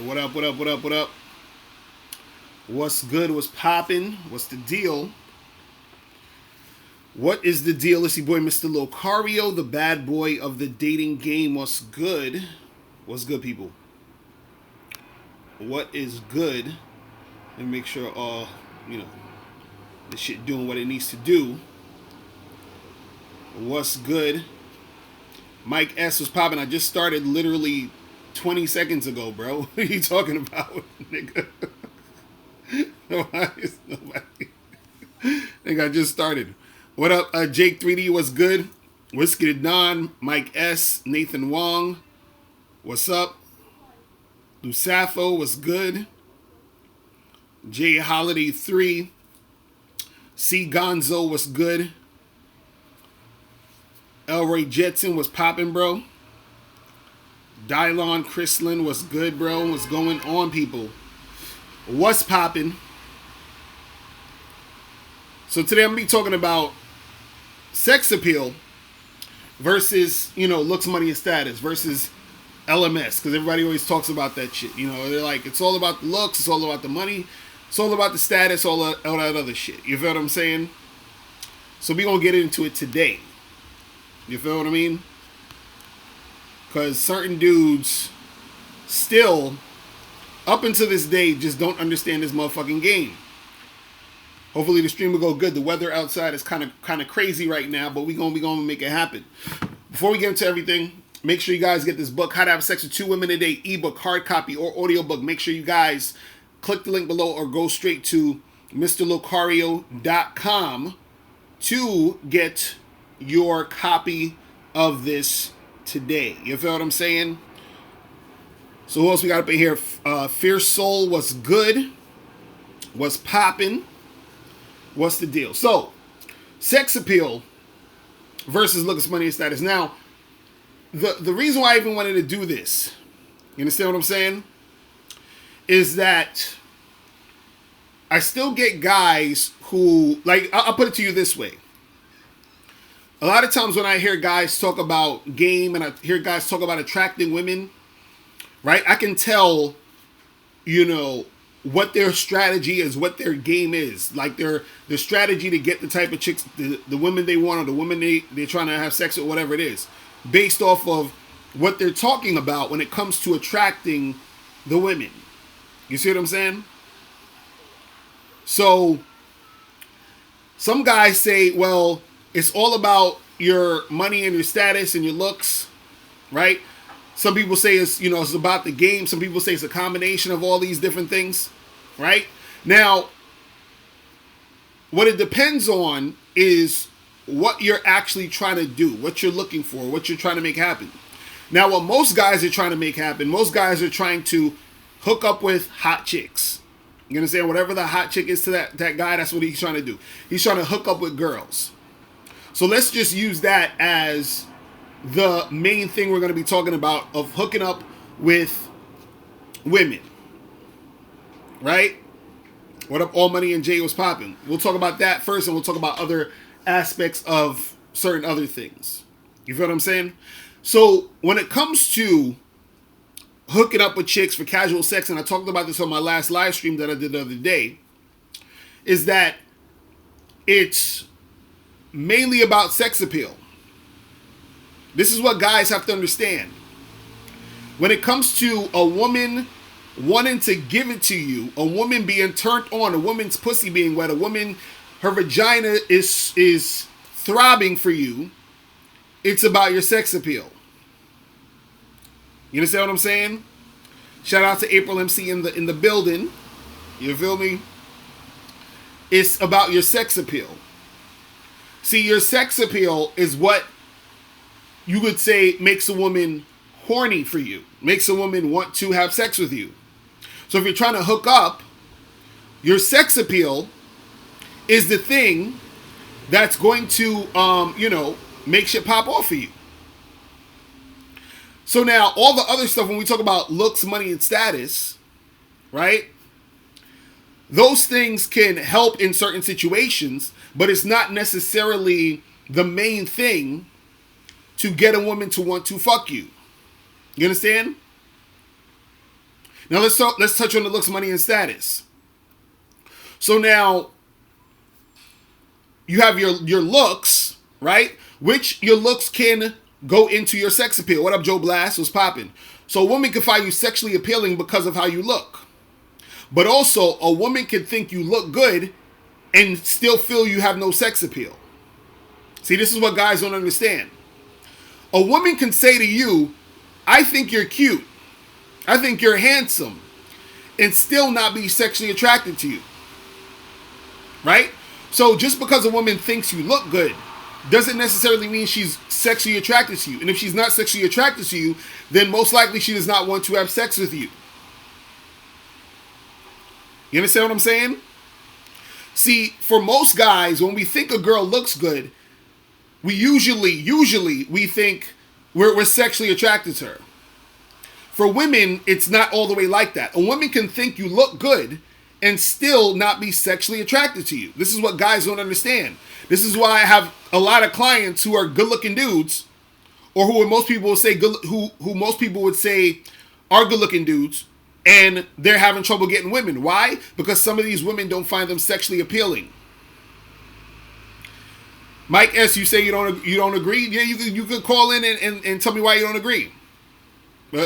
What up, what up, what up, what up? What's good? What's poppin'? What's the deal? What is the deal? It's your boy, Mr. Locario, the bad boy of the dating game. What's good? What's good, people? What is good? And make sure, you know, this shit doing what it needs to do. What's good? Mike S was popping. I just started literally 20 seconds ago, bro. What are you talking about, nigga? Nobody. I think I just started. What up, Jake 3D? What's good? Whiskey Don, Mike S, Nathan Wong. What's up? Lusafo, what's good? J Holiday 3. C Gonzo, what's good? Elroy Jetson, what's popping, bro? Dylon Chrislin, what's good, bro? What's going on, people? What's popping? So today I'm going to be talking about sex appeal versus, looks, money, and status versus LMS. Because everybody always talks about that shit. They're like, it's all about the looks, it's all about the money, it's all about the status, all that other shit. You feel what I'm saying? So we're going to get into it today. You feel what I mean? Because certain dudes still, up until this day, just don't understand this motherfucking game. Hopefully the stream will go good. The weather outside is kind of crazy right now, but we're gonna make it happen. Before we get into everything, make sure you guys get this book, How to Have Sex with 2 Women a Day, ebook, hard copy, or audiobook. Make sure you guys click the link below or go straight to mrlocario.com to get your copy of this today. You feel what I'm saying? So who else we got up in here? Fierce Soul, what's good? What's popping? What's the deal? So, sex appeal versus looks, money, and status. Now, the reason why I even wanted to do this, you understand what I'm saying? Is that I still get guys who, like, I'll put it to you this way. A lot of times when I hear guys talk about game and I hear guys talk about attracting women, right? I can tell, what their strategy is, what their game is. Like their strategy to get the type of chicks, the women they want or the women they're trying to have sex with, whatever it is. Based off of what they're talking about when it comes to attracting the women. You see what I'm saying? So, some guys say, well, it's all about your money and your status and your looks, right? Some people say it's about the game. Some people say it's a combination of all these different things, right? Now, what it depends on is what you're actually trying to do, what you're looking for, what you're trying to make happen. Now, what most guys are trying to make happen, most guys are trying to hook up with hot chicks. You understand? Whatever the hot chick is to that guy, that's what he's trying to do. He's trying to hook up with girls. So let's just use that as the main thing we're going to be talking about of hooking up with women. Right? What up, All Money and Jay was popping? We'll talk about that first and we'll talk about other aspects of certain other things. You feel what I'm saying? So when it comes to hooking up with chicks for casual sex, and I talked about this on my last live stream that I did the other day, is that it's mainly about sex appeal. This is what guys have to understand. When it comes to a woman wanting to give it to you, a woman being turned on, a woman's pussy being wet, a woman, her vagina is throbbing for you, it's about your sex appeal. You understand what I'm saying? Shout out to April MC in the building. You feel me? It's about your sex appeal. See, your sex appeal is what you would say makes a woman horny for you, makes a woman want to have sex with you. So if you're trying to hook up, your sex appeal is the thing that's going to, make shit pop off for you. So now, all the other stuff, when we talk about looks, money, and status, right? Those things can help in certain situations, but it's not necessarily the main thing to get a woman to want to fuck you. You understand? Now let's touch on the looks, money, and status. So now you have your looks, right? Which your looks can go into your sex appeal. What up, Joe Blast? Was popping. So a woman can find you sexually appealing because of how you look. But also, a woman can think you look good and still feel you have no sex appeal. See, this is what guys don't understand. A woman can say to you, I think you're cute. I think you're handsome. And still not be sexually attracted to you. Right? So just because a woman thinks you look good doesn't necessarily mean she's sexually attracted to you. And if she's not sexually attracted to you, then most likely she does not want to have sex with you. You understand what I'm saying? See, for most guys, when we think a girl looks good, we usually we think we're sexually attracted to her. For women, it's not all the way like that. A woman can think you look good and still not be sexually attracted to you. This is what guys don't understand. This is why I have a lot of clients who are good-looking dudes, or who most people would say who most people would say are good-looking dudes, and they're having trouble getting women. Why? Because some of these women don't find them sexually appealing. Mike S., you say you don't agree? Yeah, you could call in and tell me why you don't agree.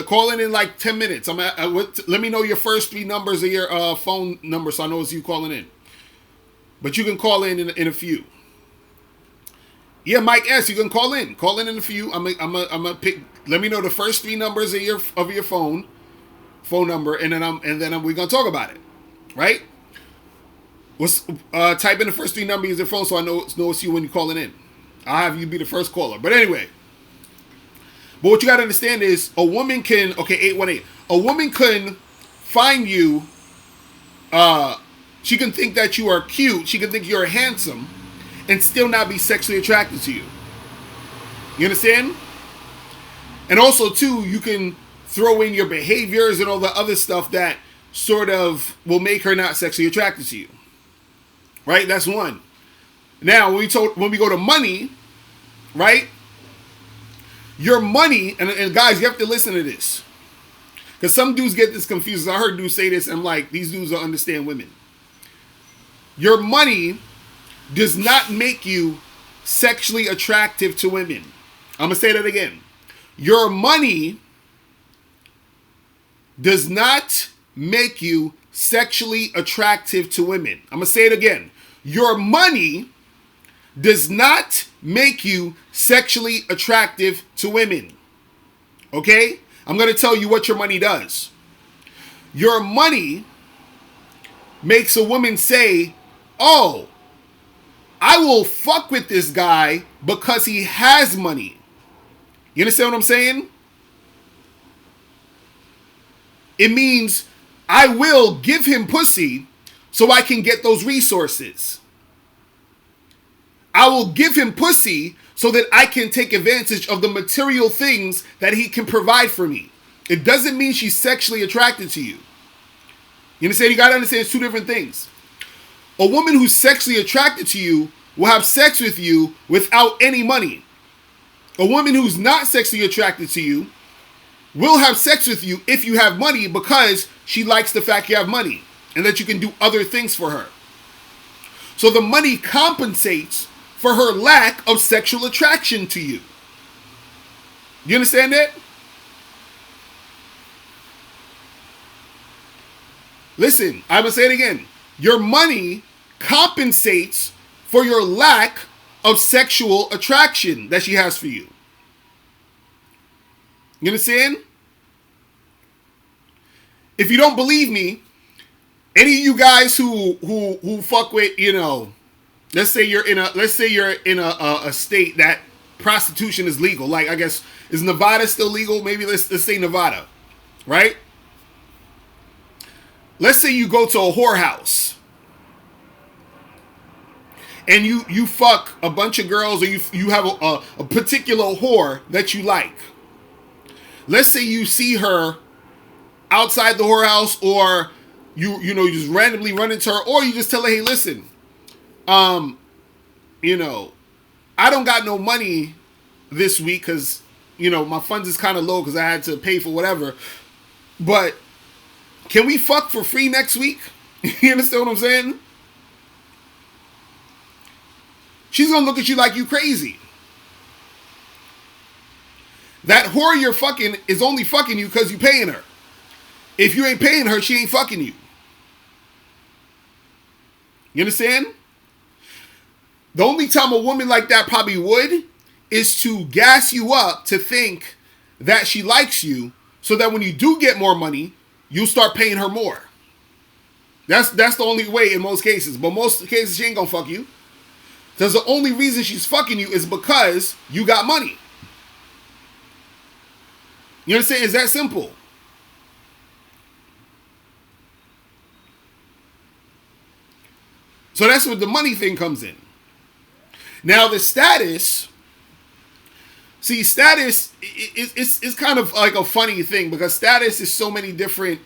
Call in like 10 minutes. Let me know your first 3 numbers of your phone number so I know it's you calling in. But you can call in a few. Yeah, Mike S., you can call in. Call in a few. I'm gonna pick. Let me know the first 3 numbers of your phone number, and then we're gonna talk about it. Right? Type in the first 3 numbers of your phone so I know it's you when you're calling in. I'll have you be the first caller. But anyway. But what you got to understand is a woman can, 818, a woman can find you, she can think that you are cute, she can think you're handsome, and still not be sexually attracted to you. You understand? And also, too, you can throw in your behaviors and all the other stuff that sort of will make her not sexually attracted to you. Right? That's one. Now, when we go to money, right? Your money, and guys, you have to listen to this. Because some dudes get this confused. I heard dudes say this, and I'm like, these dudes don't understand women. Your money does not make you sexually attractive to women. I'm going to say that again. Your money does not make you sexually attractive to women. I'm going to say it again. Your money does not make you sexually attractive to women. Okay? I'm going to tell you what your money does. Your money makes a woman say, oh, I will fuck with this guy because he has money. You understand what I'm saying? It means I will give him pussy so I can get those resources. I will give him pussy so that I can take advantage of the material things that he can provide for me. It doesn't mean she's sexually attracted to you. You understand? You got to understand it's 2 different things. A woman who's sexually attracted to you will have sex with you without any money. A woman who's not sexually attracted to you will have sex with you if you have money because she likes the fact you have money and that you can do other things for her. So the money compensates for her lack of sexual attraction to you. You understand that? Listen, I'm going to say it again. Your money compensates for your lack of sexual attraction that she has for you. You understand? If you don't believe me, any of you guys who fuck with, let's say you're in a state that prostitution is legal. Like, I guess, is Nevada still legal? Maybe let's say Nevada, right? Let's say you go to a whorehouse and you fuck a bunch of girls, or you have a particular whore that you like. Let's say you see her outside the whorehouse, or you just randomly run into her, or you just tell her, hey, listen, I don't got no money this week because, my funds is kind of low because I had to pay for whatever. But Can we fuck for free next week? You understand what I'm saying? She's gonna look at you like you crazy. That whore you're fucking is only fucking you because you paying her. If you ain't paying her, she ain't fucking you. You understand? The only time a woman like that probably would is to gas you up to think that she likes you, so that when you do get more money, you'll start paying her more. That's the only way in most cases. But most cases, she ain't gonna fuck you. Because the only reason she's fucking you is because you got money. You understand? It's that simple. So that's where the money thing comes in. Now the status, status is kind of like a funny thing, because status is so many different,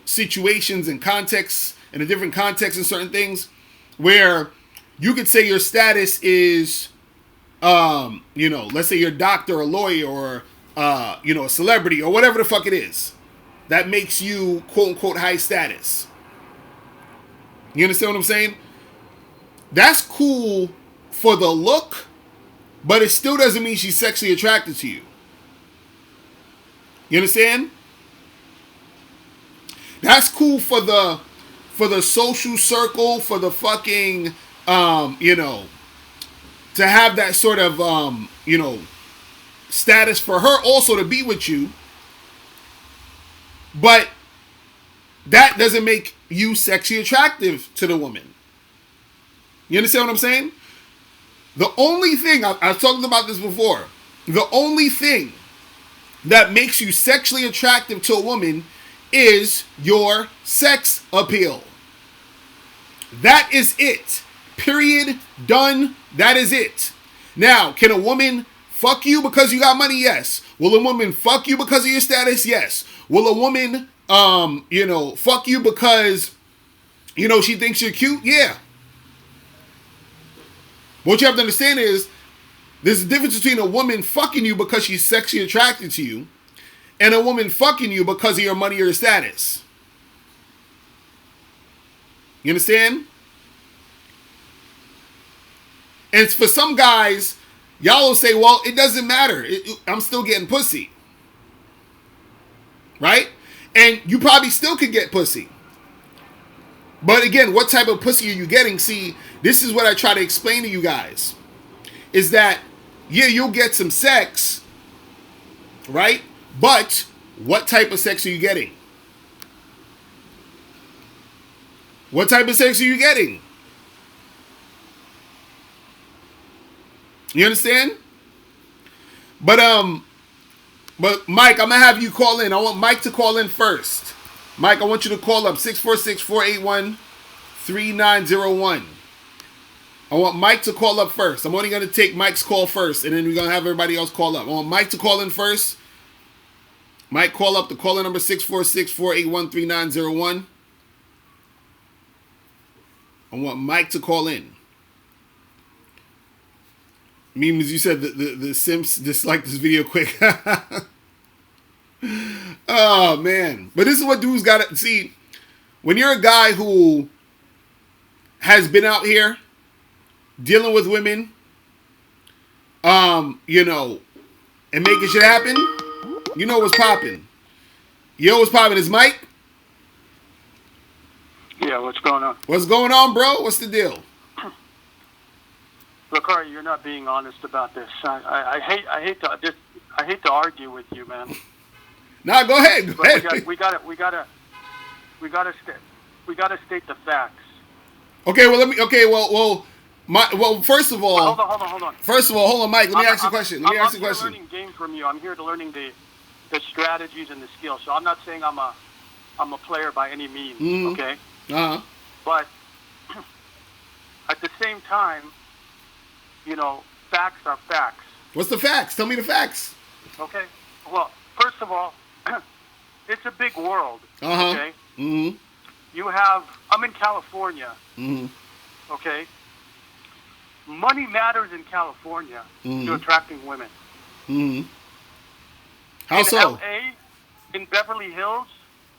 situations and contexts, and a different context in certain things, where you could say your status is, let's say you're a doctor, a lawyer, or, a celebrity, or whatever the fuck it is that makes you quote unquote high status. You understand what I'm saying? That's cool for the look, but it still doesn't mean she's sexually attracted to you. You understand? That's cool for the social circle, for the fucking, to have that sort of, status for her also to be with you. But that doesn't make you sexually attractive to the woman. You understand what I'm saying? The only thing, I've talked about this before, the only thing that makes you sexually attractive to a woman is your sex appeal. That is it. Period. Done. That is it. Now, can a woman fuck you because you got money? Yes. Will a woman fuck you because of your status? Yes. Will a woman, fuck you because, she thinks you're cute? Yeah. What you have to understand is there's a difference between a woman fucking you because she's sexually attracted to you and a woman fucking you because of your money or your status. You understand? And for some guys, y'all will say, well, it doesn't matter. I'm still getting pussy. Right? And you probably still could get pussy. But again, what type of pussy are you getting? See, this is what I try to explain to you guys. Is that, yeah, you'll get some sex, right? But what type of sex are you getting? What type of sex are you getting? You understand? But Mike, I'm gonna have you call in. I want Mike to call in first. Mike, I want you to call up 646-481-3901. I want Mike to call up first. I'm only gonna take Mike's call first, and then we're gonna have everybody else call up. I want Mike to call in first. Mike, call up. The caller number 646-481-3901. I want Mike to call in. Memes, you said the Simps dislike this video quick. Oh, man. But this is what dudes got to see. When you're a guy who has been out here dealing with women, and making shit happen, you know what's popping. What's popping? Is Mike? Yeah, what's going on? What's going on, bro? What's the deal? Locario, you're not being honest about this. I hate to argue with you, man. Nah, go ahead. Go ahead. We gotta state the facts. Okay, well, first of all, hold on. First of all, hold on, Mike. Let me ask you a question. I'm here learning game from you. I'm here to learning the strategies and the skills. So I'm not saying I'm a player by any means. Mm-hmm. Okay. But at the same time, facts are facts. What's the facts? Tell me the facts. Okay. Well, first of all, it's a big world. Okay. Mm-hmm. I'm in California. Mm-hmm. Okay. Money matters in California to attracting women. Mm-hmm. How in so? in Beverly Hills,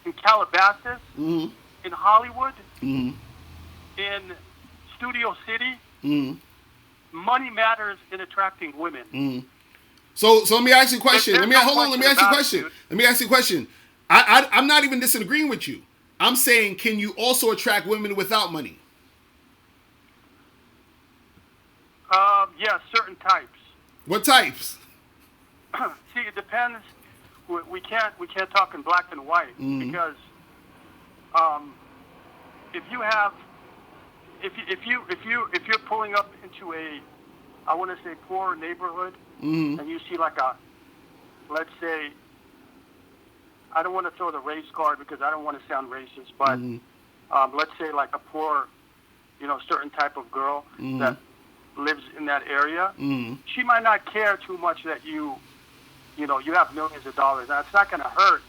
in Calabasas, Mm-hmm. in Hollywood, Mm-hmm. in Studio City. Mm-hmm. Money matters in attracting women. Mm-hmm. So let me ask you a question. There's no Hold on. Let me ask you a about it, question. dude. Let me ask you a question. I'm not even disagreeing with you. I'm saying, can you also attract women without money? Yeah, certain types. What types? See, it depends. We can't talk in black and white because um, if you have if you're pulling up into a, I want to say, poor neighborhood, Mm-hmm. and you see like a, let's say, I don't want to throw the race card because I don't want to sound racist, but Mm-hmm. let's say like a poor, certain type of girl that lives in that area, she might not care too much that you have millions of dollars. Now, it's not going to hurt,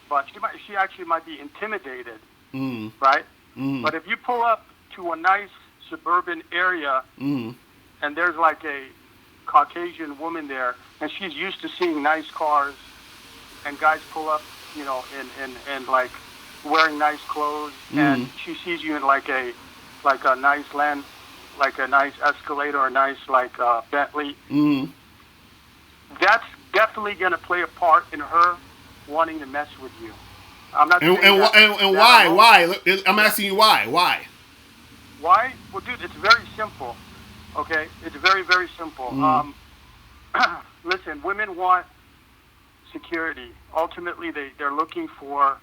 but she actually might be intimidated, right? But if you pull up to a nice suburban area and there's like a Caucasian woman there, and she's used to seeing nice cars, and guys pull up, in like wearing nice clothes, and she sees you in like a nice like a nice Escalade or a nice Bentley. That's definitely going to play a part in her wanting to mess with you. I'm not saying and why? Why? I'm asking you why. Why? Why? Well, dude, it's very simple. Okay, it's very, very simple. Listen, women want security. Ultimately, they're looking for.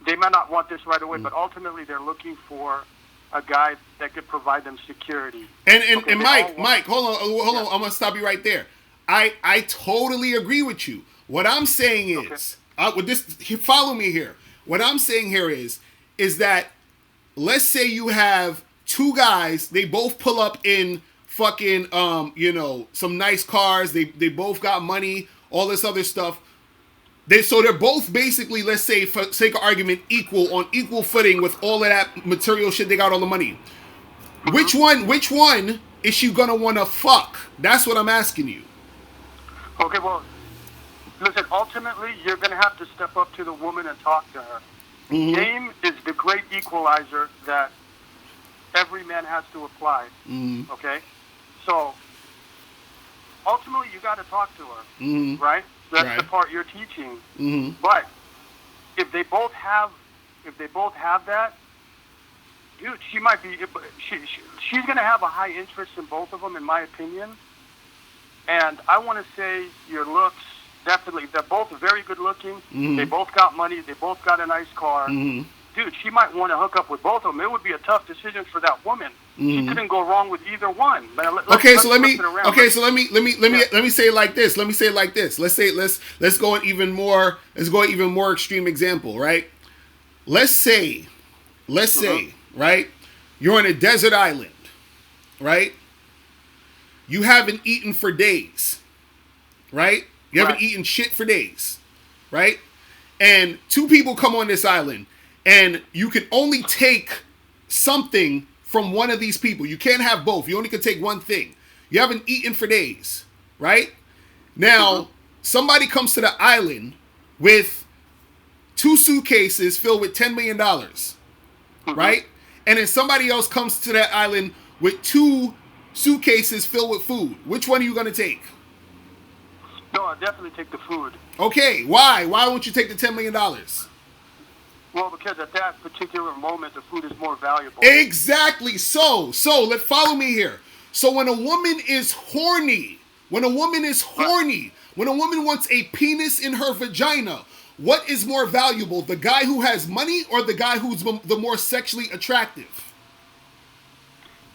They might not want this right away, but ultimately they're looking for a guy that could provide them security. And Mike, hold on. I'm gonna stop you right there. I totally agree with you. What I'm saying is, with this, follow me here. What I'm saying here is that, let's say you have two guys, they both pull up in fucking some nice cars, they both got money, all this other stuff. They're both basically, let's say, for sake of argument, on equal footing with all of that material shit. They got all the money. Which one is she gonna wanna fuck? That's what I'm asking you. Okay, well, listen, ultimately, you're going to have to step up to the woman and talk to her. Game is the great equalizer that every man has to apply. Okay? So, ultimately, you got to talk to her, right? That's the part you're teaching. But if they both have that, dude, she might be. She's going to have a high interest in both of them, in my opinion. And I want to say your looks, definitely. They're both very good looking. They both got money. They both got a nice car. Dude, she might want to hook up with both of them. It would be a tough decision for that woman. She couldn't go wrong with either one. Let me say it like this. Let's go an even more extreme example, right? Let's say, right? You're on a desert island, right? You haven't eaten for days, right? You haven't eaten shit for days, right? And two people come on this island, and you can only take something from one of these people. You can't have both. You only can take one thing. You haven't eaten for days, right? Now, somebody comes to the island with 2 suitcases filled with $10 million, right? And then somebody else comes to that island with 2 suitcases filled with food. Which one are you going to take? No, I'll definitely take the food. Okay, why? Why won't you take the $10 million? Well, because at that particular moment, the food is more valuable. Exactly. So let's follow me here. So when a woman is horny, when a woman wants a penis in her vagina, what is more valuable, the guy who has money or the guy who's the more sexually attractive?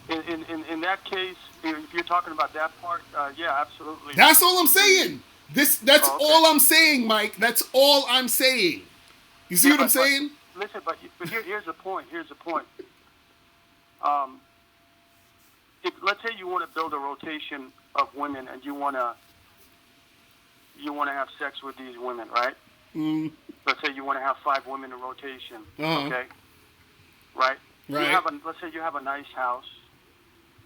In that case, if you're talking about that part, yeah, absolutely. That's all I'm saying. That's all I'm saying, Mike. That's all I'm saying. You see what I'm saying? Listen, but here's the point. Let's say you want to build a rotation of women, and you want to have sex with these women, right? Let's say you want to have 5 women in rotation. Okay, right? Let's say you have a nice house.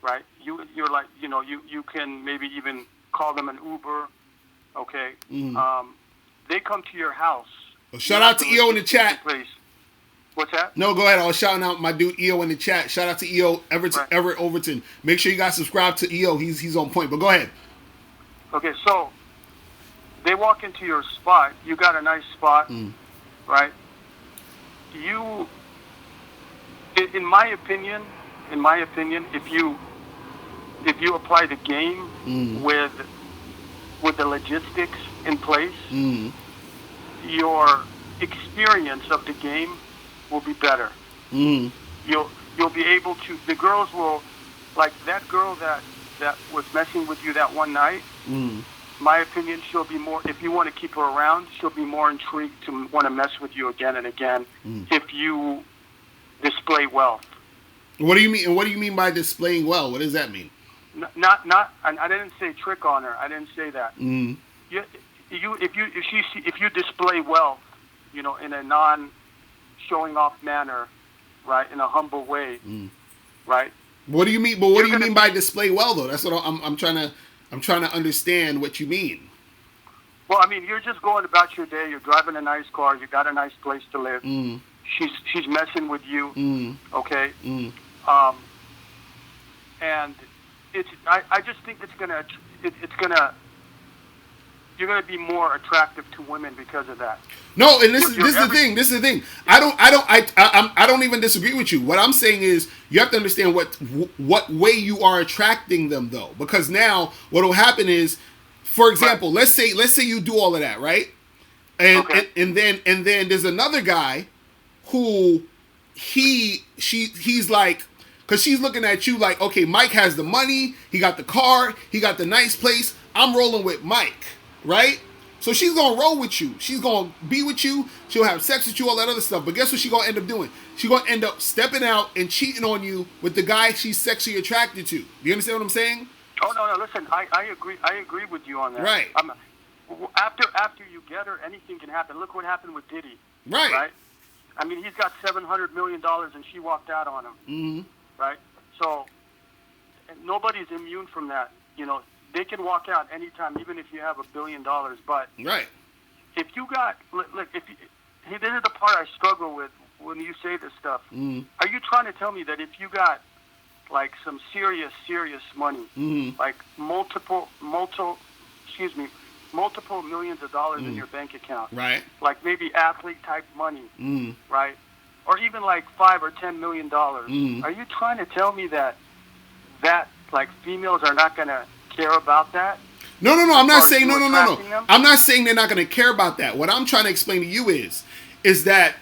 Right, you're like, you can maybe even call them an Uber, okay? they come to your house. Well, shout out to EO in the chat. Place. What's that? No, go ahead. I was shouting out my dude EO in the chat. Shout out to EO Everett Overton. Make sure you guys subscribe to EO. He's on point. But go ahead. Okay, so they walk into your spot. You got a nice spot, right? You, in my opinion, if you apply the game with the logistics in place, your experience of the game will be better. You'll be able to. The girls will, like that girl that was messing with you that one night. My opinion, she'll be more. If you want to keep her around, she'll be more intrigued to want to mess with you again and again if you display wealth. What do you mean? And what do you mean by displaying well? What does that mean? Not. I didn't say trick on her. I didn't say that. If you display wealth, in a non-showing off manner, right, in a humble way, right. What do you mean? But what do you mean by display well, though? That's what I'm trying to understand what you mean. Well, I mean, you're just going about your day. You're driving a nice car. You got a nice place to live. She's messing with you. Okay. And I just think you're gonna be more attractive to women because of that. No, and this is the thing. This is the thing. I don't even disagree with you. What I'm saying is you have to understand what way you are attracting them, though, because now what will happen is, for example, let's say you do all of that, right? And then there's another guy who he's like, because she's looking at you like, okay, Mike has the money, he got the car, he got the nice place. I'm rolling with Mike, right? So she's going to roll with you. She's going to be with you. She'll have sex with you, all that other stuff. But guess what she's going to end up doing? She's going to end up stepping out and cheating on you with the guy she's sexually attracted to. Do you understand what I'm saying? Oh, no. Listen, I agree with you on that. Right. After you get her, anything can happen. Look what happened with Diddy. Right. I mean, he's got $700 million and she walked out on him. Right? So nobody's immune from that. They can walk out anytime, even if you have $1 billion. But if you got, look, this is the part I struggle with when you say this stuff. Are you trying to tell me that if you got like some serious money, like multiple millions of dollars in your bank account, right? Like maybe athlete type money, right? Or even like $5 or $10 million. Are you trying to tell me that like females are not gonna care about that? No. I'm not saying no. I'm not saying they're not going to care about that. What I'm trying to explain to you is that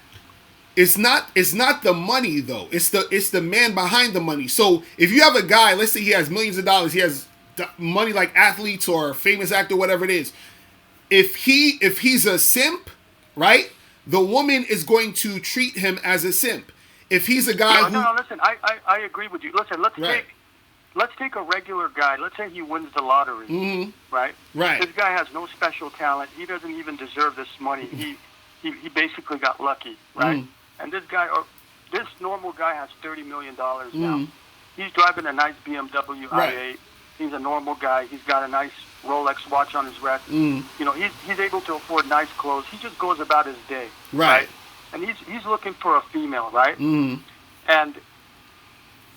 it's not the money though. It's the man behind the money. So if you have a guy, let's say he has millions of dollars, he has money like athletes or famous actor, whatever it is. If he's a simp, right? The woman is going to treat him as a simp. If he's a guy No, listen, I agree with you. Listen, let's take a regular guy. Let's say he wins the lottery, right? Right. This guy has no special talent. He doesn't even deserve this money. He basically got lucky, right? And this normal guy has $30 million now. He's driving a nice BMW i8. He's a normal guy. He's got a nice Rolex watch on his wrist. He's able to afford nice clothes. He just goes about his day, right? And he's looking for a female, right? And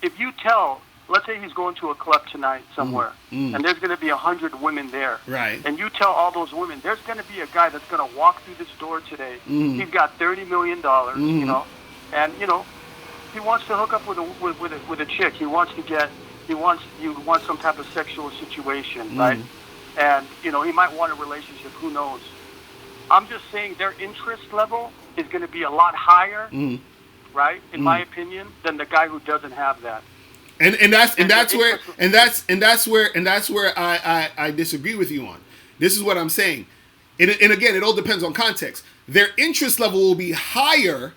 if you tell, let's say he's going to a club tonight somewhere, and there's going to be 100 women there, right? And you tell all those women, there's going to be a guy that's going to walk through this door today. He's got $30 million, and he wants to hook up with a chick. He wants some type of sexual situation, right? And he might want a relationship. Who knows? I'm just saying their interest level is going to be a lot higher, right? In my opinion, than the guy who doesn't have that. And that's where I disagree with you on. This is what I'm saying. And again, it all depends on context. Their interest level will be higher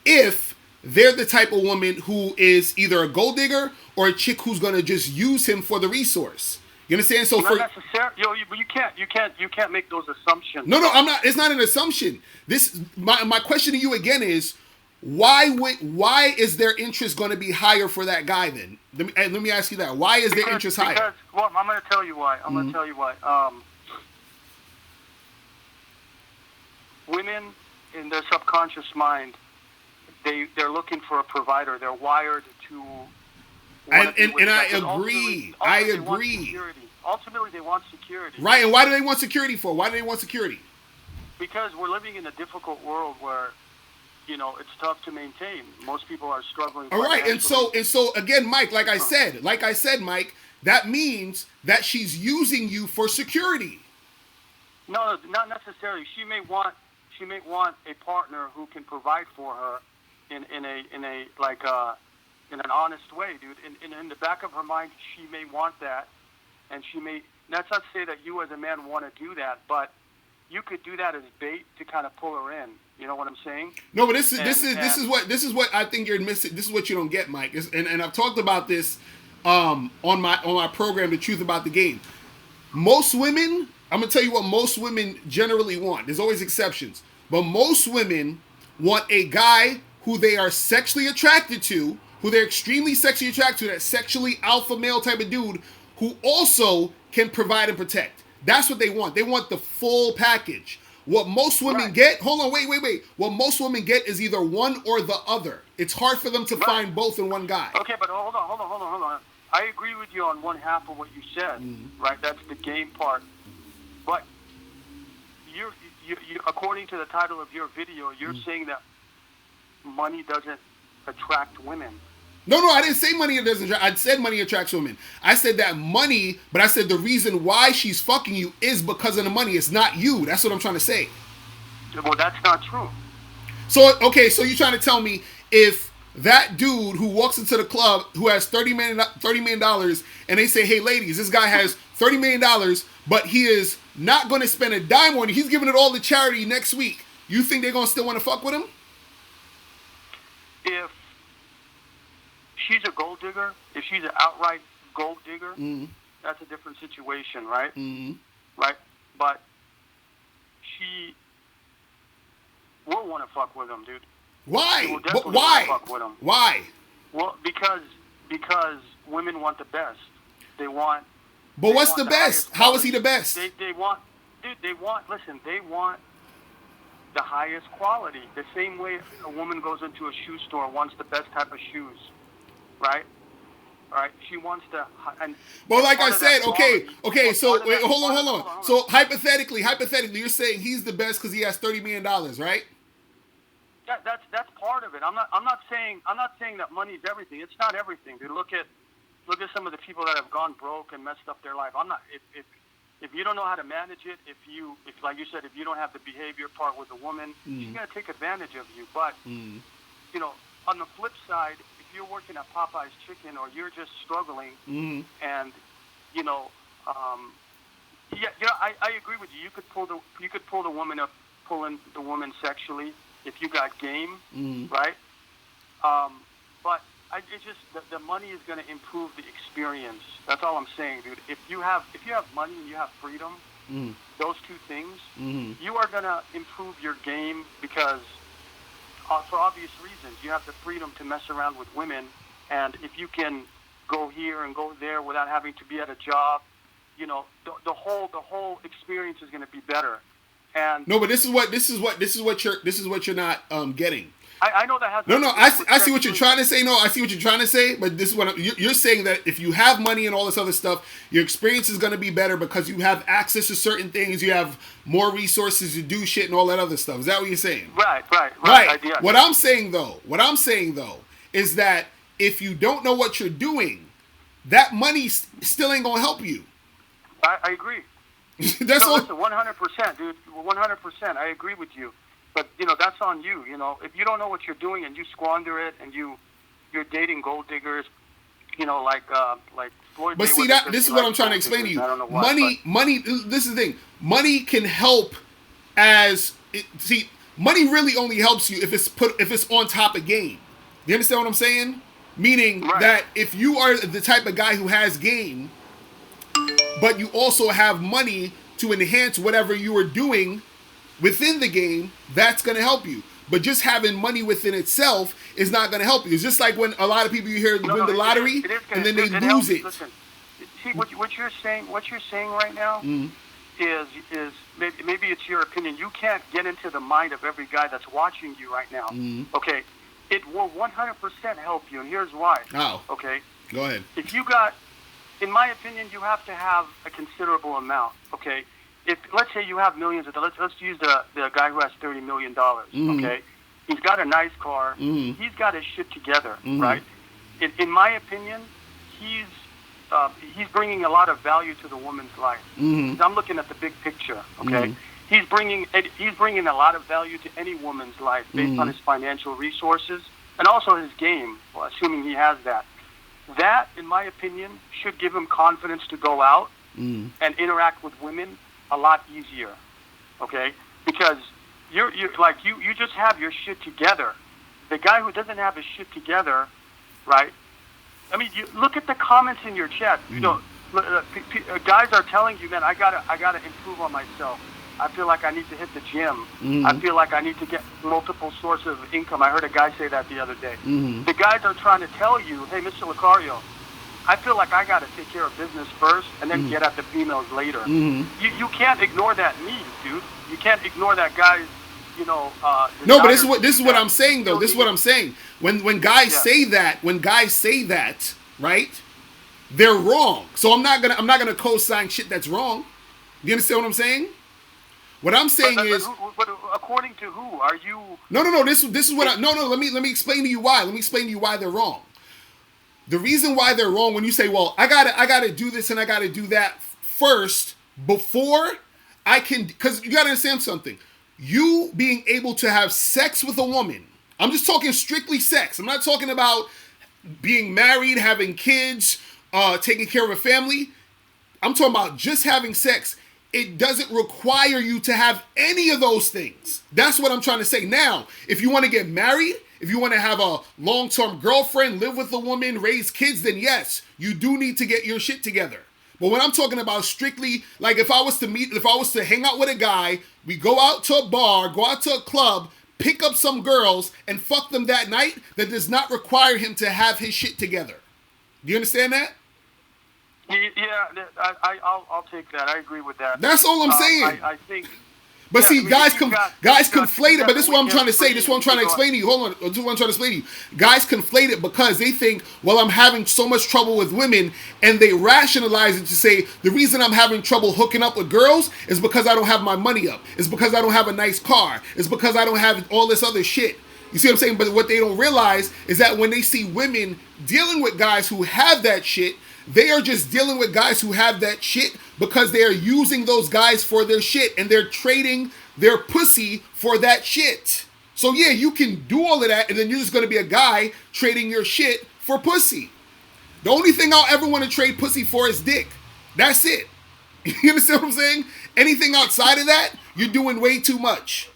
if they're the type of woman who is either a gold digger or a chick who's going to just use him for the resource. You understand? So not necessarily, but you can't make those assumptions. No, I'm not. It's not an assumption. My question to you again is, why is their interest going to be higher for that guy then? Let me ask you that. Why is their interest higher? Well, I'm going to tell you why. women in their subconscious mind, they're looking for a provider. They're wired to. And I agree. I agree. Ultimately, they want security. Right. And why do they want security for? Why do they want security? Because we're living in a difficult world where, it's tough to maintain. Most people are struggling. All right. And so again, Mike, like I said, Mike, that means that she's using you for security. No, not necessarily. She may want a partner who can provide for her in an honest way, dude. In the back of her mind, she may want that, and she may. That's not to say that you as a man want to do that, but you could do that as bait to kind of pull her in. You know what I'm saying? No, but this is what I think you're missing. This is what you don't get, Mike. And I've talked about this on my program, The Truth About the Game. Most women, I'm gonna tell you what most women generally want. There's always exceptions, but most women want a guy who they are sexually attracted to, who they're extremely sexually attracted to, that sexually alpha male type of dude who also can provide and protect. That's what they want. They want the full package. What most women get, hold on, wait. What most women get is either one or the other. It's hard for them to find both in one guy. Okay, but hold on. I agree with you on one half of what you said, right? That's the game part. But you according to the title of your video, you're saying that money doesn't attract women. No, I didn't say money doesn't attract. I said money attracts women. I said that money, but I said the reason why she's fucking you is because of the money. It's not you. That's what I'm trying to say. Well, that's not true. So, okay, so you're trying to tell me if that dude who walks into the club who has $30 million and they say, hey, ladies, this guy has $30 million, but he is not going to spend a dime on you. He's giving it all to charity next week. You think they're going to still want to fuck with him? If she's a gold digger, if she's an outright gold digger, that's a different situation, right? Right? But she will want to fuck with him, dude. Why? But why? Fuck with him. Why? Well, because women want the best. They want. But what's the best? How is he the best? They want the highest quality. The same way a woman goes into a shoe store, wants the best type of shoes, right? All right, she wants to. Well, like I said, okay. So wait, hold on. So hypothetically, you're saying he's the best because he has $30 million, right? That's part of it. I'm not saying that money is everything. It's not everything. Dude, look at some of the people that have gone broke and messed up their life. If you don't know how to manage it, if like you said, if you don't have the behavior part with a woman, she's gonna take advantage of you. But on the flip side, if you're working at Popeye's Chicken or you're just struggling, and I agree with you. You could pull the woman up, pull in the woman sexually if you got game, right? But it's just the money is going to improve the experience. That's all I'm saying, dude. If you have money and you have freedom, those two things, you are going to improve your game because, for obvious reasons, you have the freedom to mess around with women, and if you can go here and go there without having to be at a job, the whole experience is going to be better. And no, but this is what you're not getting. I know that has no. I see what you're trying to say. No, I see what you're trying to say. But this is what you're saying, that if you have money and all this other stuff, your experience is going to be better because you have access to certain things. You have more resources to do shit and all that other stuff. Is that what you're saying? Right. Idea. What I'm saying though, is that if you don't know what you're doing, that money still ain't gonna help you. I agree. That's all. Listen, 100%, dude. 100%. I agree with you. But, that's on you. If you don't know what you're doing and you squander it and you're dating gold diggers, like Floyd. But see, this is what I'm trying to explain to you. I don't know why, money, this is the thing. Money can help money really only helps you if it's on top of game. You understand what I'm saying? Meaning that if you are the type of guy who has game, but you also have money to enhance whatever you are doing within the game, that's going to help you. But just having money within itself is not going to help you. It's just like when a lot of people you hear win the lottery and then they lose it. Listen, see what you're saying right now is maybe it's your opinion. You can't get into the mind of every guy that's watching you right now. Okay, it will 100% help you, and here's why. How? Okay. Go ahead. If you got, in my opinion, you have to have a considerable amount. Okay. If let's say you have millions of dollars, let's use the guy who has $30 million. Okay. He's got a nice car. He's got his shit together, right? In my opinion, he's bringing a lot of value to the woman's life. I'm looking at the big picture, okay? He's bringing a lot of value to any woman's life based on his financial resources and also his game, assuming he has that. That, in my opinion, should give him confidence to go out and interact with women a lot easier, okay? Because you just have your shit together. The guy who doesn't have his shit together, right? I mean, you look at the comments in your chat. You know, guys are telling you, man, I gotta improve on myself. I feel like I need to hit the gym. I feel like I need to get multiple sources of income. I heard a guy say that the other day. The guys are trying to tell you, hey, Mr. Locario, I feel like I got to take care of business first and then get at the females later. You can't ignore that need, dude. You can't ignore that guy's, no, but this is what I'm saying though. This is what I'm saying. When guys say that, right? They're wrong. So I'm not gonna co-sign shit that's wrong. You understand what I'm saying? What I'm saying is, but according to who are you? No. This is what Let me explain to you why. Let me explain to you why they're wrong. The reason why they're wrong when you say, well, I gotta do this and I gotta do that first before I can, because you gotta understand something. You being able to have sex with a woman, I'm just talking strictly sex. I'm not talking about being married, having kids, taking care of a family. I'm talking about just having sex. It doesn't require you to have any of those things. That's what I'm trying to say. Now, if you want to get married, if you want to have a long-term girlfriend, live with a woman, raise kids, then yes, you do need to get your shit together. But when I'm talking about strictly, like if I was to hang out with a guy, we go out to a bar, go out to a club, pick up some girls, and fuck them that night, that does not require him to have his shit together. Do you understand that? Yeah, I'll take that. I agree with that. That's all I'm saying. I think... But see, guys conflate it. But this is what I'm trying to say. This is what I'm trying to explain to you. Hold on. This is what I'm trying to explain to you. Guys conflate it because they think, well, I'm having so much trouble with women, and they rationalize it to say, the reason I'm having trouble hooking up with girls is because I don't have my money up. It's because I don't have a nice car. It's because I don't have all this other shit. You see what I'm saying? But what they don't realize is that when they see women dealing with guys who have that shit, they are just dealing with guys who have that shit because they are using those guys for their shit and they're trading their pussy for that shit. So yeah, you can do all of that and then you're just going to be a guy trading your shit for pussy. The only thing I'll ever want to trade pussy for is dick. That's it. You understand what I'm saying? Anything outside of that, you're doing way too much.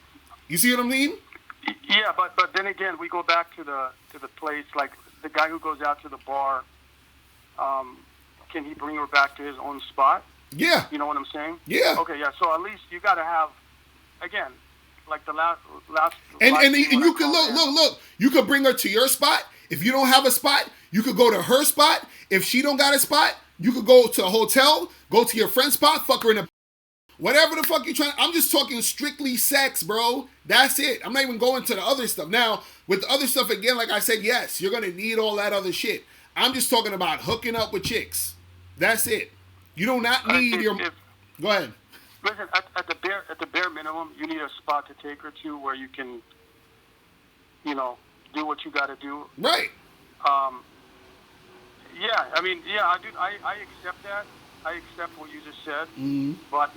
You see what I mean? Yeah, but then again, we go back to the place, like the guy who goes out to the bar. Can he bring her back to his own spot? Yeah. You know what I'm saying? Yeah. Okay, yeah. So at least you got to have, again, like the last. And you could look. You could bring her to your spot. If you don't have a spot, you could go to her spot. If she don't got a spot, you could go to a hotel, go to your friend's spot, fuck her in a... Whatever the fuck you trying... I'm just talking strictly sex, bro. That's it. I'm not even going to the other stuff. Now, with the other stuff, again, like I said, yes, you're going to need all that other shit. I'm just talking about hooking up with chicks. That's it. You do not need your... Go ahead. Listen, at the bare minimum, you need a spot to take her to where you can, do what you got to do. Right. Yeah, I mean, yeah, I accept that. I accept what you just said. Mm-hmm. But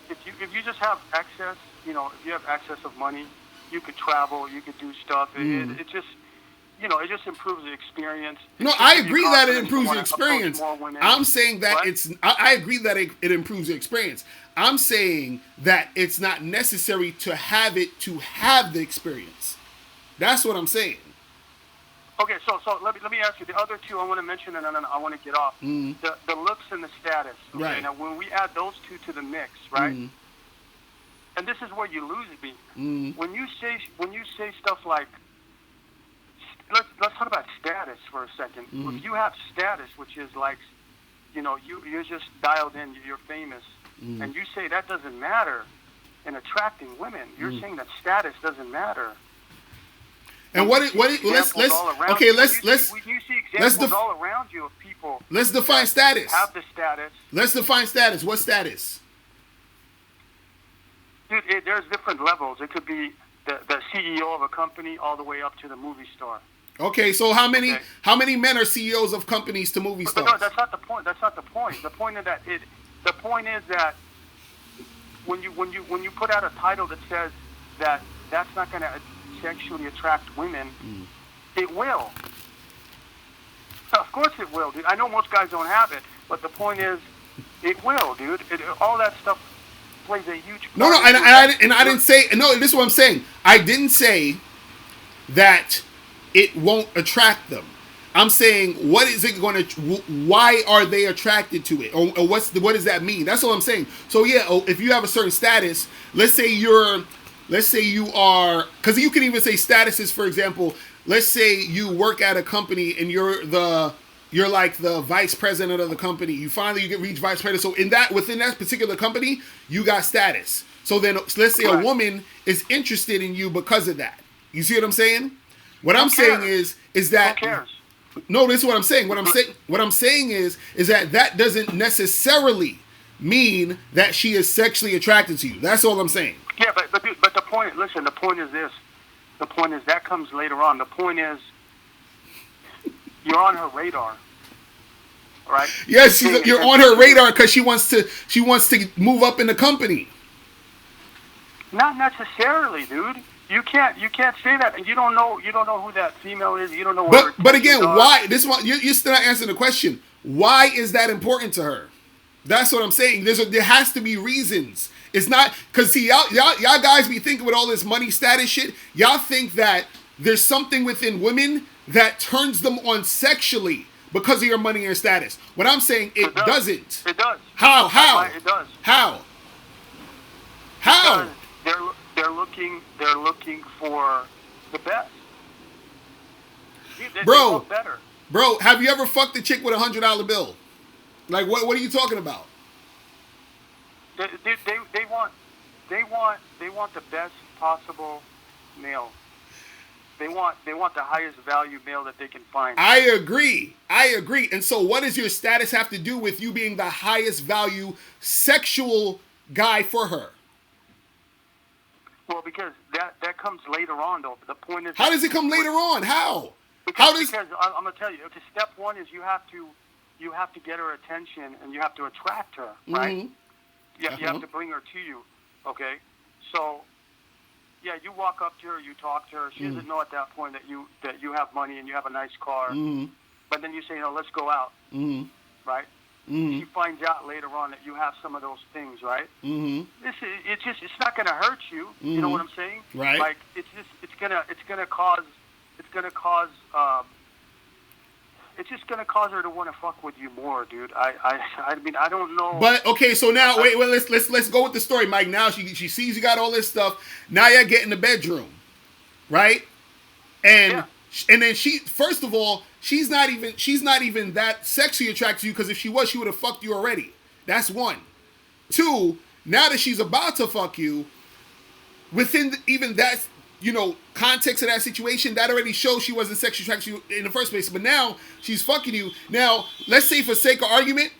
if you just have excess, if you have excess of money, you could travel, you could do stuff. It just... it just improves the experience. No, I agree that it improves the experience. I'm saying that I agree that it improves the experience. I'm saying that it's not necessary to have it to have the experience. That's what I'm saying. Okay, so let me ask you the other two I want to mention, and then I want to get off. The looks and the status. Okay? Right. Now, when we add those two to the mix, right? And this is where you lose me. When you say stuff like, let's talk about status for a second. If you have status, which is like, you're just dialed in, you're famous, and you say that doesn't matter in attracting women, you're saying that status doesn't matter. And let's all around you of people. Let's define status. Have the status. Let's define status. What status? Dude, there's different levels. It could be the CEO of a company all the way up to the movie star. Okay, so how many men are CEOs of companies to movie stars? No, that's not the point. That's not the point. The point is that when you put out a title that says that that's not going to sexually attract women, it will. Of course it will, dude. I know most guys don't have it, but the point is, it will, dude. All that stuff plays a huge part. No, I didn't say. No, this is what I'm saying. I didn't say that it won't attract them. I'm saying, what is it going to? Why are they attracted to it, or what does that mean? That's all I'm saying. So yeah, if you have a certain status, let's say you are, because you can even say statuses. For example, let's say you work at a company and you're like the vice president of the company. You finally reach vice president. So within that particular company, you got status. So then let's say a woman is interested in you because of that. You see what I'm saying? What I'm saying is that. Who cares? No, this is what I'm saying. What I'm saying is that doesn't necessarily mean that she is sexually attracted to you. That's all I'm saying. Yeah, but the point. Listen, the point is this. The point is that comes later on. The point is you're on her radar, right? Yes, you're on her radar because she wants to move up in the company. Not necessarily, dude. You can't say that, and you don't know who that female is. You don't know what. But again, why? This one you're still not answering the question. Why is that important to her? That's what I'm saying. There has to be reasons. It's not because see y'all guys be thinking with all this money status shit. Y'all think that there's something within women that turns them on sexually because of your money and your status. What I'm saying, it doesn't. It does. How? It does. How? Because they're looking for the best. They want better. Bro, have you ever fucked a chick with $100 bill? Like what are you talking about? They want the best possible male. They want the highest value male that they can find. I agree. And so what does your status have to do with you being the highest value sexual guy for her? Well, because that comes later on, though. The point is, how does it come later on? How? Because I'm gonna tell you. Okay, step one is you have to get her attention and you have to attract her, right? Mm-hmm. Yeah, you have to bring her to you. Okay, so yeah, you walk up to her, you talk to her. She doesn't know at that point that you have money and you have a nice car. Mm-hmm. But then you say, let's go out, right? Mm-hmm. She finds out later on that you have some of those things, right? Mm-hmm. It's not going to hurt you. Mm-hmm. You know what I'm saying? Right. Like it's gonna cause it's just gonna cause her to want to fuck with you more, dude. I mean I don't know. But okay, so now wait, let's go with the story, Mike. Now she sees you got all this stuff. Now you get in the bedroom, right? And then she, first of all, she's not even that sexually attracted to you, because if she was, she would have fucked you already. That's one. Two, now that she's about to fuck you, within even that, context of that situation, that already shows she wasn't sexually attracted to you in the first place. But now she's fucking you. Now, let's say for sake of argument,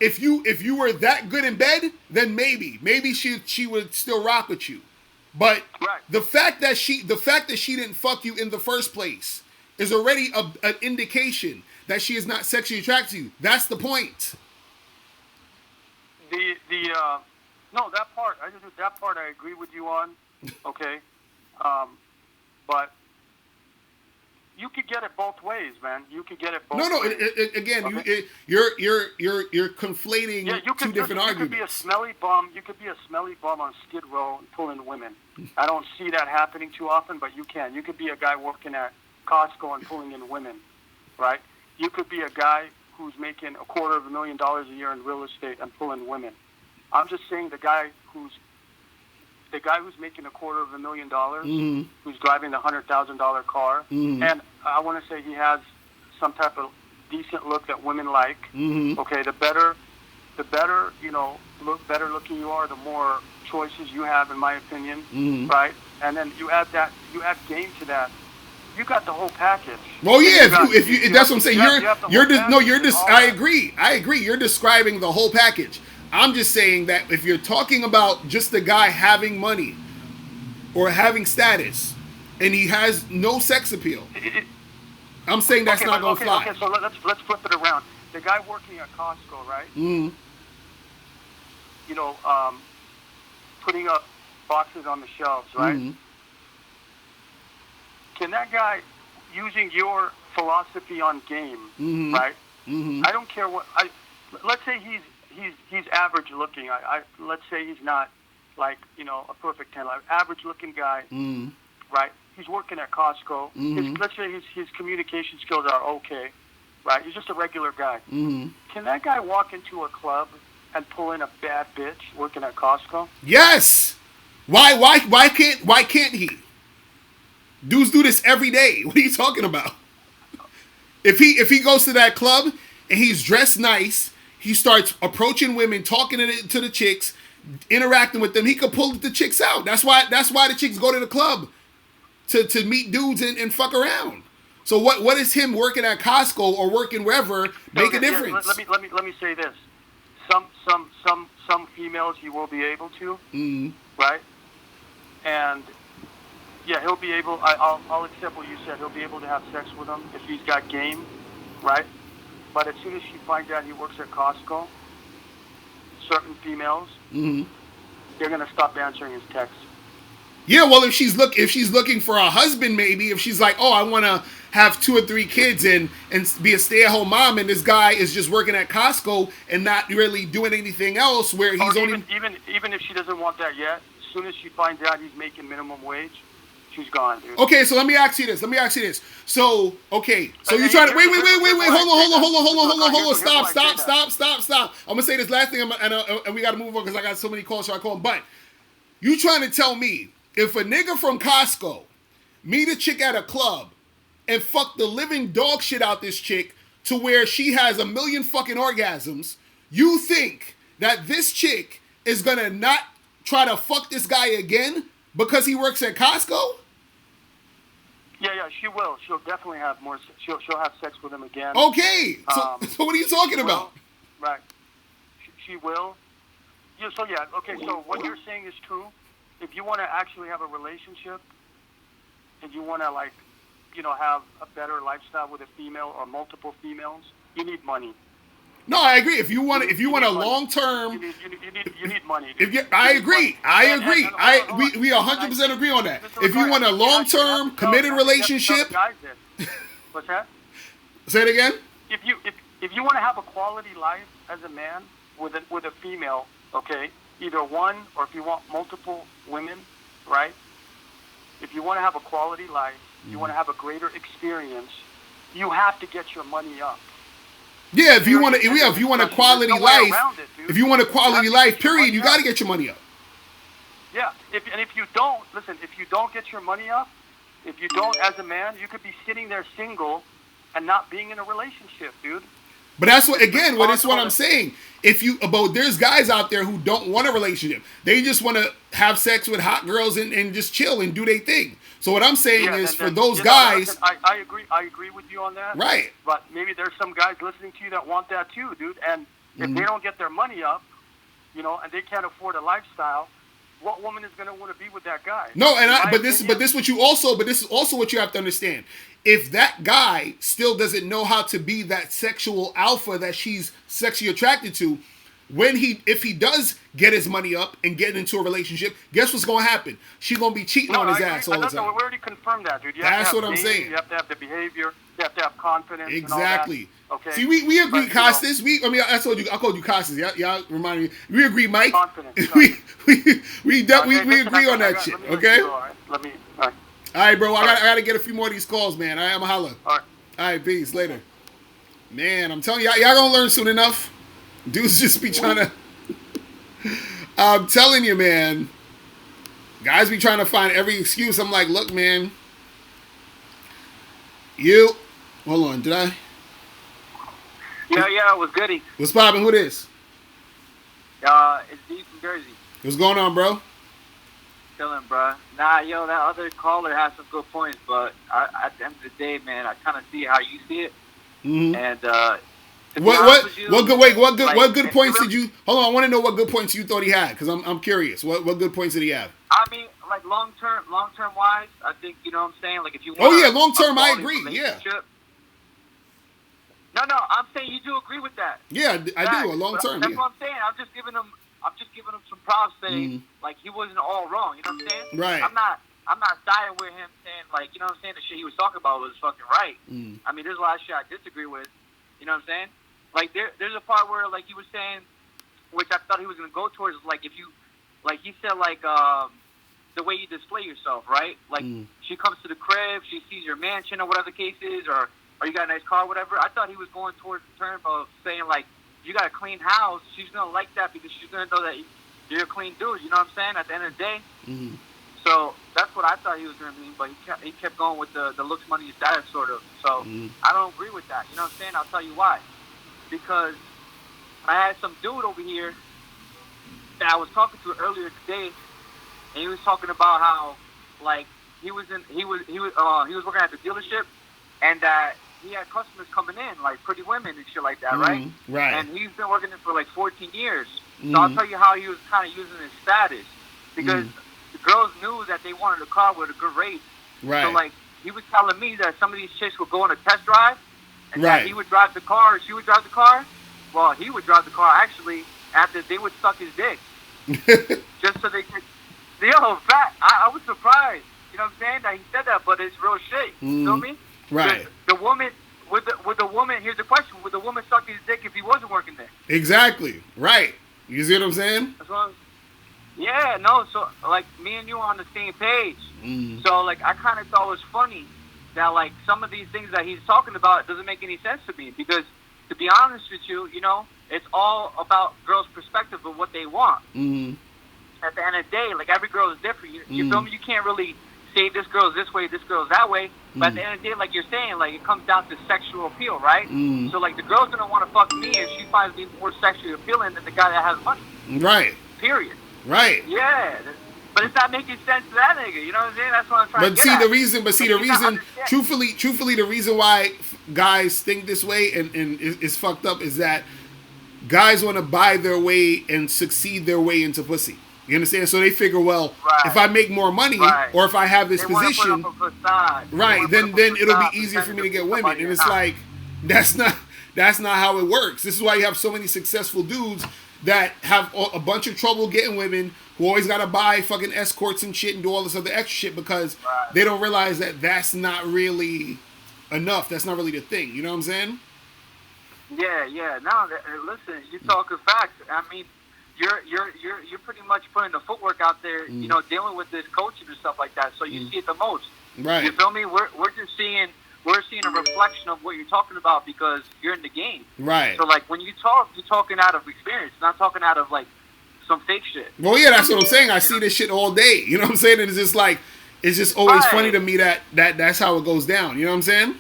if you were that good in bed, then maybe she would still rock with you. But the fact that she didn't fuck you in the first place is already an indication that she is not sexually attracted to you. That's the point. No, that part I agree with you on. Okay, but you could get it both ways, man. You could get it both ways. No. Okay? You're conflating two different arguments. You could be a smelly bum. You could be a smelly bum on Skid Row and pulling women. I don't see that happening too often, but you can. You could be a guy working at Costco and pulling in women, right? You could be a guy who's making $250,000 a year in real estate and pulling women. I'm just saying the guy who's making $250,000, who's driving the $100,000 car, and I want to say he has some type of decent look that women like. Okay, the better the better, better looking you are, the more choices you have, in my opinion, right? And then you add game to that. You got the whole package. Well, yeah, if you that's what I'm saying. I agree. You're describing the whole package. I'm just saying that if you're talking about just the guy having money or having status, and he has no sex appeal, I'm saying that's not going to fly. Okay, so let's flip it around. The guy working at Costco, right? Mm-hmm. Putting up boxes on the shelves, right? Mm-hmm. Can that guy, using your philosophy on game, mm-hmm. right? Mm-hmm. I don't care what. Let's say he's average looking. Let's say he's not like a perfect 10. Like average looking guy, right? He's working at Costco. Let's say his communication skills are okay, right? He's just a regular guy. Mm-hmm. Can that guy walk into a club and pull in a bad bitch working at Costco? Yes. Why can't he? Dudes do this every day. What are you talking about? If he goes to that club and he's dressed nice, he starts approaching women, talking to the chicks, interacting with them, he could pull the chicks out. That's why the chicks go to the club to meet dudes and fuck around. So what is him working at Costco or working wherever make a difference? Let me say this. Some females he will be able to, right? And yeah, he'll be able. I'll accept what you said. He'll be able to have sex with them if he's got game, right? But as soon as she finds out he works at Costco, certain females, they're gonna stop answering his texts. Yeah, well, if she's looking for a husband, maybe if she's like, oh, I want to have 2 or 3 kids and be a stay-at-home mom, and this guy is just working at Costco and not really doing anything else, where he's even if she doesn't want that yet, as soon as she finds out he's making minimum wage, she's gone, dude. Okay, so let me ask you this. So, okay, so you're trying to wait. Hold on. Stop. I'm gonna say this last thing, and we gotta move on because I got so many calls, so I call them. But you trying to tell me if a nigga from Costco meet a chick at a club and fuck the living dog shit out this chick to where she has 1 million fucking orgasms, you think that this chick is gonna not try to fuck this guy again because he works at Costco? Yeah, she will. She'll definitely have more. She'll have sex with him again. Okay, so what are you talking about? Right. She will. Yeah. So yeah. Okay. So what you're saying is true. If you want to actually have a relationship, and you want to have a better lifestyle with a female or multiple females, you need money. No, I agree. If you want a long term, you need money. I agree. We 100% agree on that. If you want a long term committed relationship, what's that? Say it again. If you want to have a quality life as a man with a female, okay, either one or if you want multiple women, right? If you want to have a quality life, you want to have a greater experience, you have to get your money up. Yeah, if you want a quality life, if you want a quality life, period, you got to get your money up. Yeah, if you don't get your money up, if you don't, as a man, you could be sitting there single and not being in a relationship, dude. But that's what I'm saying. There's guys out there who don't want a relationship. They just want to have sex with hot girls and just chill and do their thing. So what I'm saying is for those guys, listen, I agree with you on that. Right. But maybe there's some guys listening to you that want that too, dude. And if they don't get their money up, and they can't afford a lifestyle, what woman is going to want to be with that guy? No, this is also what you have to understand. If that guy still doesn't know how to be that sexual alpha that she's sexually attracted to, if he does get his money up and get into a relationship, guess what's going to happen? She's going to be cheating on his ass all the time. We already confirmed that, dude. That's what I'm saying. You have to have the behavior. You have to have confidence. Exactly. And all that. Okay. See, we agree, Costas. I called you Costas. Y'all remind me. We agree, Mike. Confidence. we agree on that shit. Okay. All right. All right, bro. I gotta get a few more of these calls, man. I'm a holla. All right, peace. Later. Man, I'm telling y'all gonna learn soon enough. Dudes just be trying to. I'm telling you, man. Guys be trying to find every excuse. I'm like, look, man. Hold on, did I? Yeah, it was goody. What's poppin'? Who this? It's D from Jersey. What's going on, bro? Chilling, bro. Nah, yo, that other caller has some good points, but at the end of the day, man, I kind of see how you see it. Mm-hmm. And to be honest with you, What good points really, did you? Hold on, I want to know what good points you thought he had because I'm curious. What good points did he have? I mean, like long term wise, I think you know what I'm saying. Like if you Oh want yeah, long a term, I quality agree. Yeah, relationship. No, I'm saying you do agree with that. yeah, I do. A Facts. long But term, that's yeah. what I'm saying. I'm just giving him some props, saying Mm. like he wasn't all wrong. You know what I'm saying? Right. I'm not siding with him saying like you know what I'm saying. The shit he was talking about was fucking right. Mm. I mean, there's a lot of shit I disagree with. You know what I'm saying? Like there's a part where like he was saying, which I thought he was gonna go towards, like if you, like he said like the way you display yourself, right? Like she comes to the crib, she sees your mansion or whatever the case is, or you got a nice car, whatever. I thought he was going towards the term of saying like, you got a clean house, she's gonna like that because she's gonna know that you're a clean dude. You know what I'm saying? At the end of the day. Mm. So that's what I thought he was gonna mean, but he kept going with the looks, money, and status sort of. So I don't agree with that. You know what I'm saying? I'll tell you why. Because I had some dude over here that I was talking to earlier today, and he was talking about how like he was working at the dealership, and that he had customers coming in like pretty women and shit like that, right? Right. And he's been working there for like 14 years. So I'll tell you how he was kind of using his status because the girls knew that they wanted a car with a good rate. Right. So like he was telling me that some of these chicks would go on a test drive, and that he would drive the car, or she would drive the car. Well, he would drive the car actually after they would suck his dick, just so they could. Yo, fact, I was surprised. You know what I'm saying? That he said that, but it's real shit. You feel me? Right. The woman, with the woman, here's the question: would the woman suck his dick if he wasn't working there? Exactly. Right. You see what I'm saying? Yeah, no. So like me and you are on the same page. So like I kind of thought it was funny that like some of these things that he's talking about doesn't make any sense to me because to be honest with you, you know, it's all about girls' perspective of what they want. At the end of the day, like every girl is different. You feel me? You can't really say this girl's this way, this girl's that way. But at the end of the day, like you're saying, like it comes down to sexual appeal, right? So like the girl's gonna want to fuck me if she finds me more sexually appealing than the guy that has money. Right. Period. Right. Yeah. But it's not making sense to that nigga. You know what I'm saying? That's what I'm trying to get But at. see the reason, truthfully, the reason why guys think this way and is fucked up is that guys want to buy their way and succeed their way into pussy. You understand? So they figure, well, if I make more money or if I have this position, then it'll be easier for me to get women. And it's like that's not how it works. This is why you have so many successful dudes that have a bunch of trouble getting women, who always got to buy fucking escorts and shit and do all this other extra shit because they don't realize that that's not really enough. That's not really the thing. You know what I'm saying? Yeah. No, listen, you talking facts. I mean, you're pretty much putting the footwork out there. You know, dealing with this coaching and stuff like that. So you see it the most. Right. You feel me? We're just seeing a reflection of what you're talking about because you're in the game. Right. So like when you talk, you're talking out of experience, not talking out of like some fake shit. Well, yeah, that's what I'm saying. I see this shit all day. You know what I'm saying? And it's just like, it's just always funny to me that that's how it goes down. You know what I'm saying?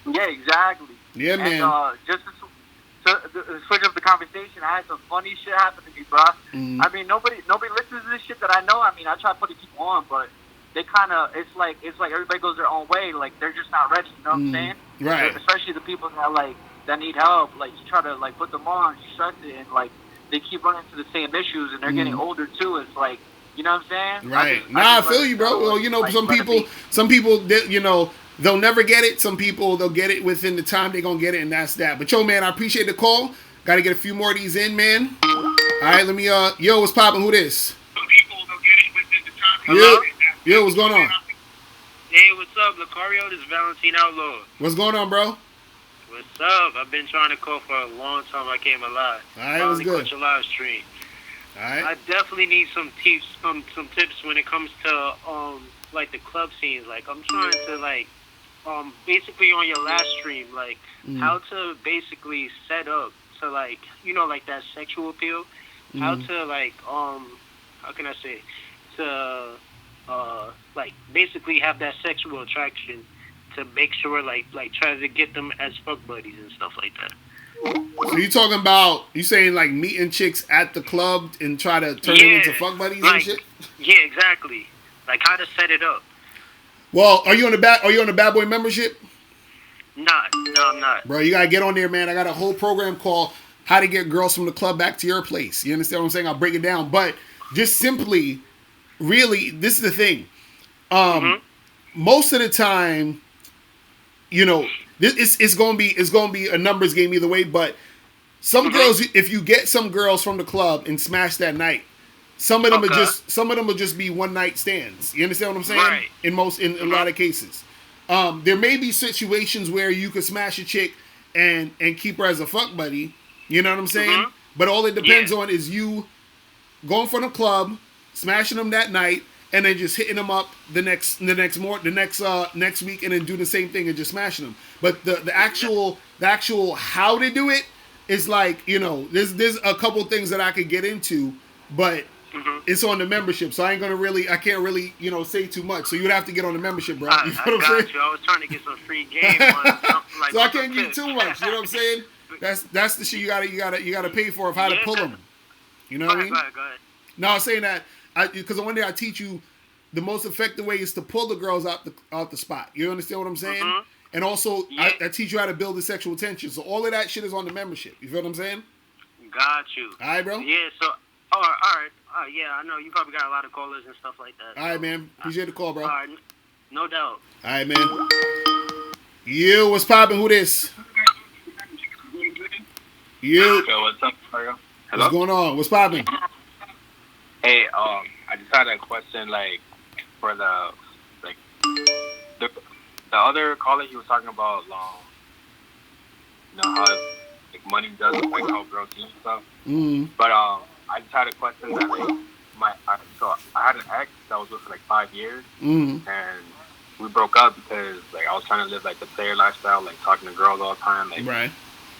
Yeah, exactly. Yeah, man. And just to switch up the conversation, I had some funny shit happen to me, bro. I mean, nobody listens to this shit that I know. I mean, I try putting people on, but they kind of, it's like everybody goes their own way. Like they're just not ready. You know what I'm saying? Right. Especially the people that need help. Like you try to like put them on, you stress it, and like they keep running into the same issues, and they're getting older too. It's like, you know what I'm saying? Right. I feel you, bro. Well, you know, like, some people, you know, they'll never get it. Some people, they'll get it within the time they're gonna get it, and that's that. But yo, man, I appreciate the call. Got to get a few more of these in, man. All right, let me. Yo, what's poppin'? Who this? Some people, they'll get it within the time. Hello? Yo, what's going on? Hey, what's up, Locario? This is Valentine Outlaw. What's going on, bro? What's up? I've been trying to call for a long time. I came alive. All right, what's good? Caught your live stream. All right. I definitely need some tips. Some tips when it comes to like the club scenes. Like I'm trying to like basically on your last stream, like how to basically set up to like like that sexual appeal. How to like how can I say to like basically have that sexual attraction to make sure like try to get them as fuck buddies and stuff like that. So you saying like meeting chicks at the club and try to turn them into fuck buddies and shit? Yeah, exactly. Like how to set it up. Well, are you on the Bad Boy membership? Not. No, I'm not. Bro, you gotta get on there, man. I got a whole program called How to Get Girls from the Club Back to Your Place. You understand what I'm saying? I'll break it down. But just simply, really, this is the thing. Most of the time, you know, it's gonna be a numbers game either way. But some girls, if you get some girls from the club and smash that night, some of them will just be one night stands. You understand what I'm saying? Right. In a lot of cases. There may be situations where you could smash a chick and keep her as a fuck buddy. You know what I'm saying? But all it depends on is you going from the club, smashing them that night, and then just hitting them up next week, and then do the same thing and just smashing them. But the actual how to do it is like, you know, there's a couple things that I could get into, but it's on the membership, so I can't really, you know, say too much. So you'd have to get on the membership, bro. You know what I'm saying? I was trying to get some free game on something like so I can't give too much. You know what I'm saying? That's the shit you gotta pay for of how to pull them. You know what I mean? Go ahead. No, I'm saying that because one day I teach you the most effective way is to pull the girls out the spot. You understand what I'm saying? And also I teach you how to build the sexual tension. So all of that shit is on the membership. You feel what I'm saying? Got you. All right, bro. Yeah. So all right. Yeah, I know you probably got a lot of callers and stuff like that. All right, man. Appreciate the call, bro. All right, no doubt. All right, man. You, what's poppin'? Who this? You. Yo, what's up, Mario? Hello? What's going on? What's poppin'? Hey, I just had a question, like, for the other caller, he was talking about, you know, how, like, money does affect how girls see and stuff. But, I just had a question that, like, so I had an ex that was with for, like, 5 years, and we broke up because, like, I was trying to live, like, the player lifestyle, like, talking to girls all the time, like, right.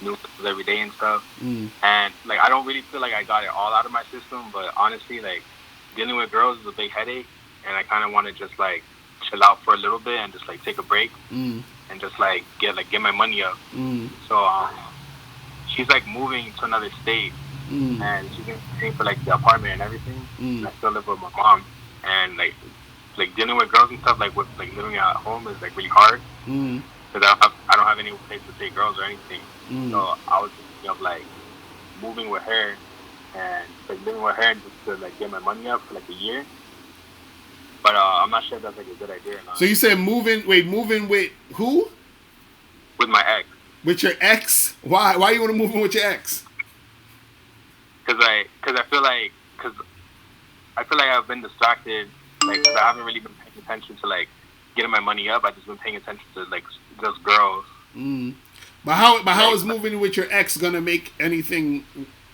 New every day and stuff. And, like, I don't really feel like I got it all out of my system, but honestly, like, dealing with girls is a big headache, and I kind of want to just, like, chill out for a little bit and just, like, take a break and just, like, get my money up. So, she's, like, moving to another state, and she's paying for, like, the apartment and everything. And I still live with my mom, and, like dealing with girls and stuff, like, with, like, living at home is, like, really hard because I don't have any place to take girls or anything. So I was thinking of, like, moving with her and, like, living with her just to, like, get my money up for, like, a year. But I'm not sure if that's, like, a good idea or not. So you said moving with who? With my ex. With your ex? Why you want to move in with your ex? Because I feel like I've been distracted, like, because I haven't really been paying attention to, like, getting my money up. I've just been paying attention to, like, just girls. But how is moving with your ex gonna make anything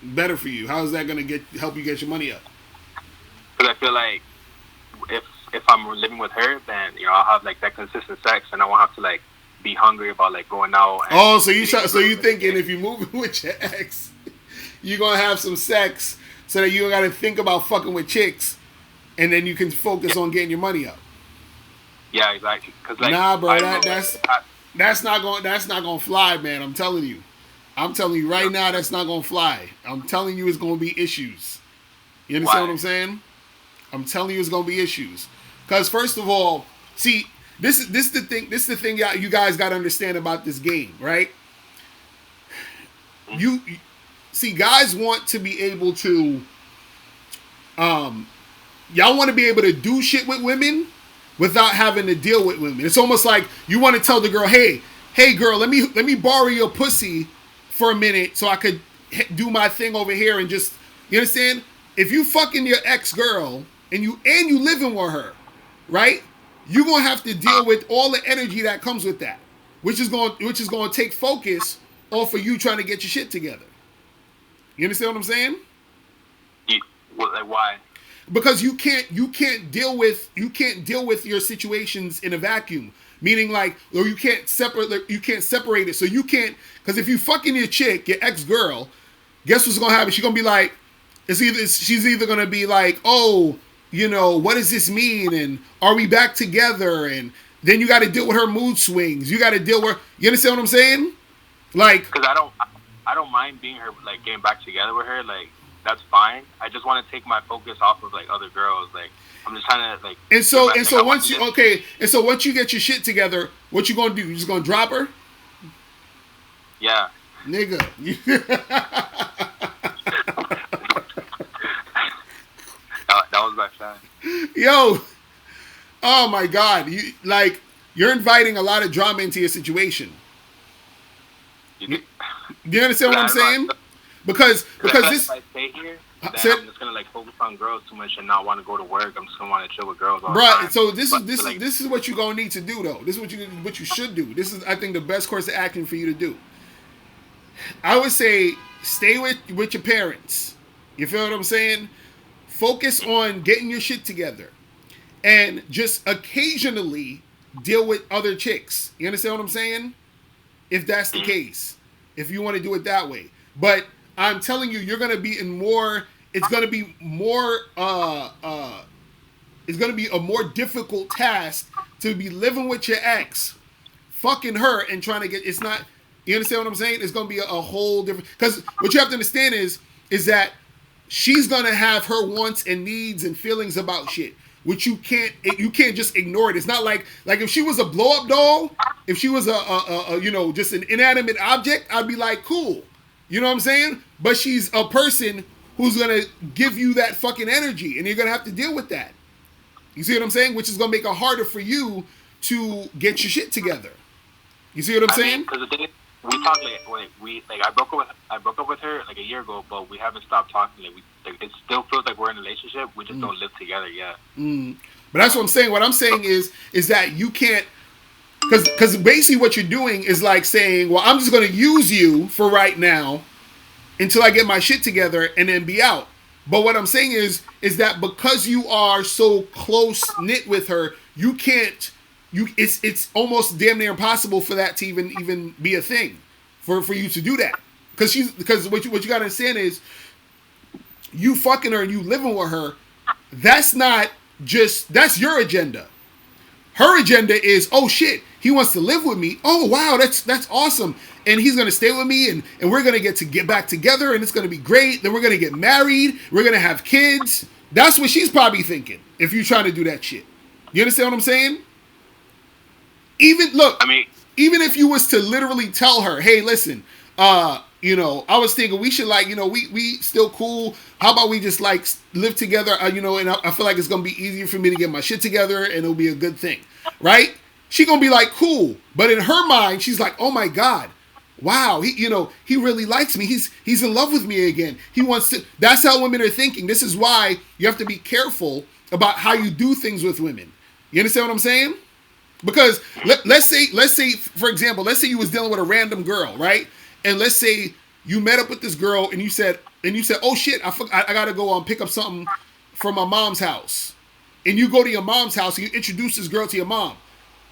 better for you? How is that gonna help you get your money up? Because I feel like if I'm living with her, then, you know, I'll have, like, that consistent sex, and I won't have to, like, be hungry about, like, going out. And so you thinking if you move with your ex, you're gonna have some sex so that you don't gotta think about fucking with chicks, and then you can focus on getting your money up. Yeah, exactly. Cause, like, nah, bro, that's not gonna fly, man. I'm telling you right now, that's not gonna fly. I'm telling you, it's gonna be issues. You understand what I'm saying? I'm telling you, it's gonna be issues. Because first of all, see, this is the thing you guys gotta understand about this game, right? You see, guys want to be able to, y'all want to be able to do shit with women without having to deal with women. It's almost like you want to tell the girl, hey girl, let me borrow your pussy for a minute so I could do my thing over here and just, you understand? If you fucking your ex girl and you living with her, right? You're gonna have to deal with all the energy that comes with that, which is going to take focus off of you trying to get your shit together. You understand what I'm saying? Like, why? Because you can't deal with your situations in a vacuum. Meaning, like, or you can't separate it. So you can't, because if you fucking your chick, your ex girl, guess what's gonna happen? She's gonna be like, she's either gonna be like, oh, you know, what does this mean? And are we back together? And then you got to deal with her mood swings. You got to deal with, you understand what I'm saying? Like, because I don't mind being her, like getting back together with her. Like that's fine. I just want to take my focus off of like other girls. Like I'm just trying to like. And so like, and so once you and so once you get your shit together, what you gonna do? You just gonna drop her? Yeah. Nigga. that was my plan. Yo. Oh my God. You're inviting a lot of drama into your situation. Do you understand what I'm saying? Because this. If I stay here, then I'm just gonna like focus on girls too much and not want to go to work. I'm just gonna want to chill with girls all the time. So this is what you're gonna need to do though. This is what you should do. This is, I think, the best course of action for you to do. I would say stay with your parents. You feel what I'm saying? Focus on getting your shit together, and just occasionally deal with other chicks. You understand what I'm saying? If that's the case, if you want to do it that way, but I'm telling you, you're gonna be in more. It's gonna be more. It's gonna be a more difficult task to be living with your ex, fucking her, and trying to get. It's not. You understand what I'm saying? It's gonna be a whole different. Because what you have to understand is that she's gonna have her wants and needs and feelings about shit, which you can't just ignore it. It's not like if she was a blow up doll, if she was a just an inanimate object, I'd be like, cool. You know what I'm saying? But she's a person who's gonna give you that fucking energy, and you're gonna have to deal with that. You see what I'm saying? Which is gonna make it harder for you to get your shit together. You see what I'm saying? Because the thing is, we talked I broke up with her like a year ago, but we haven't stopped talking. Like it still feels like we're in a relationship. We just don't live together yet. But that's what I'm saying. What I'm saying is that you can't, because basically what you're doing is like saying, well, I'm just going to use you for right now until I get my shit together and then be out. But what I'm saying is that because you are so close knit with her, you can't. It's almost damn near impossible for that to even be a thing, for you to do that. Because what you gotta understand is, you fucking her and you living with her, that's your agenda. Her agenda is, oh shit, he wants to live with me. Oh wow, that's awesome. And he's gonna stay with me, and we're gonna get back together, and it's gonna be great. Then we're gonna get married, we're gonna have kids. That's what she's probably thinking if you're trying to do that shit. You understand what I'm saying? Even if you was to literally tell her, hey, listen, I was thinking we should we still cool. How about we just like live together, and I feel like it's going to be easier for me to get my shit together and it'll be a good thing. Right? She going to be like, cool. But in her mind, she's like, oh my God, wow. He really likes me. He's in love with me again. He wants to, that's how women are thinking. This is why you have to be careful about how you do things with women. You understand what I'm saying? Because let's say, for example, let's say you was dealing with a random girl, right? And let's say you met up with this girl and you said, oh shit, I gotta go pick up something from my mom's house. And you go to your mom's house and you introduce this girl to your mom.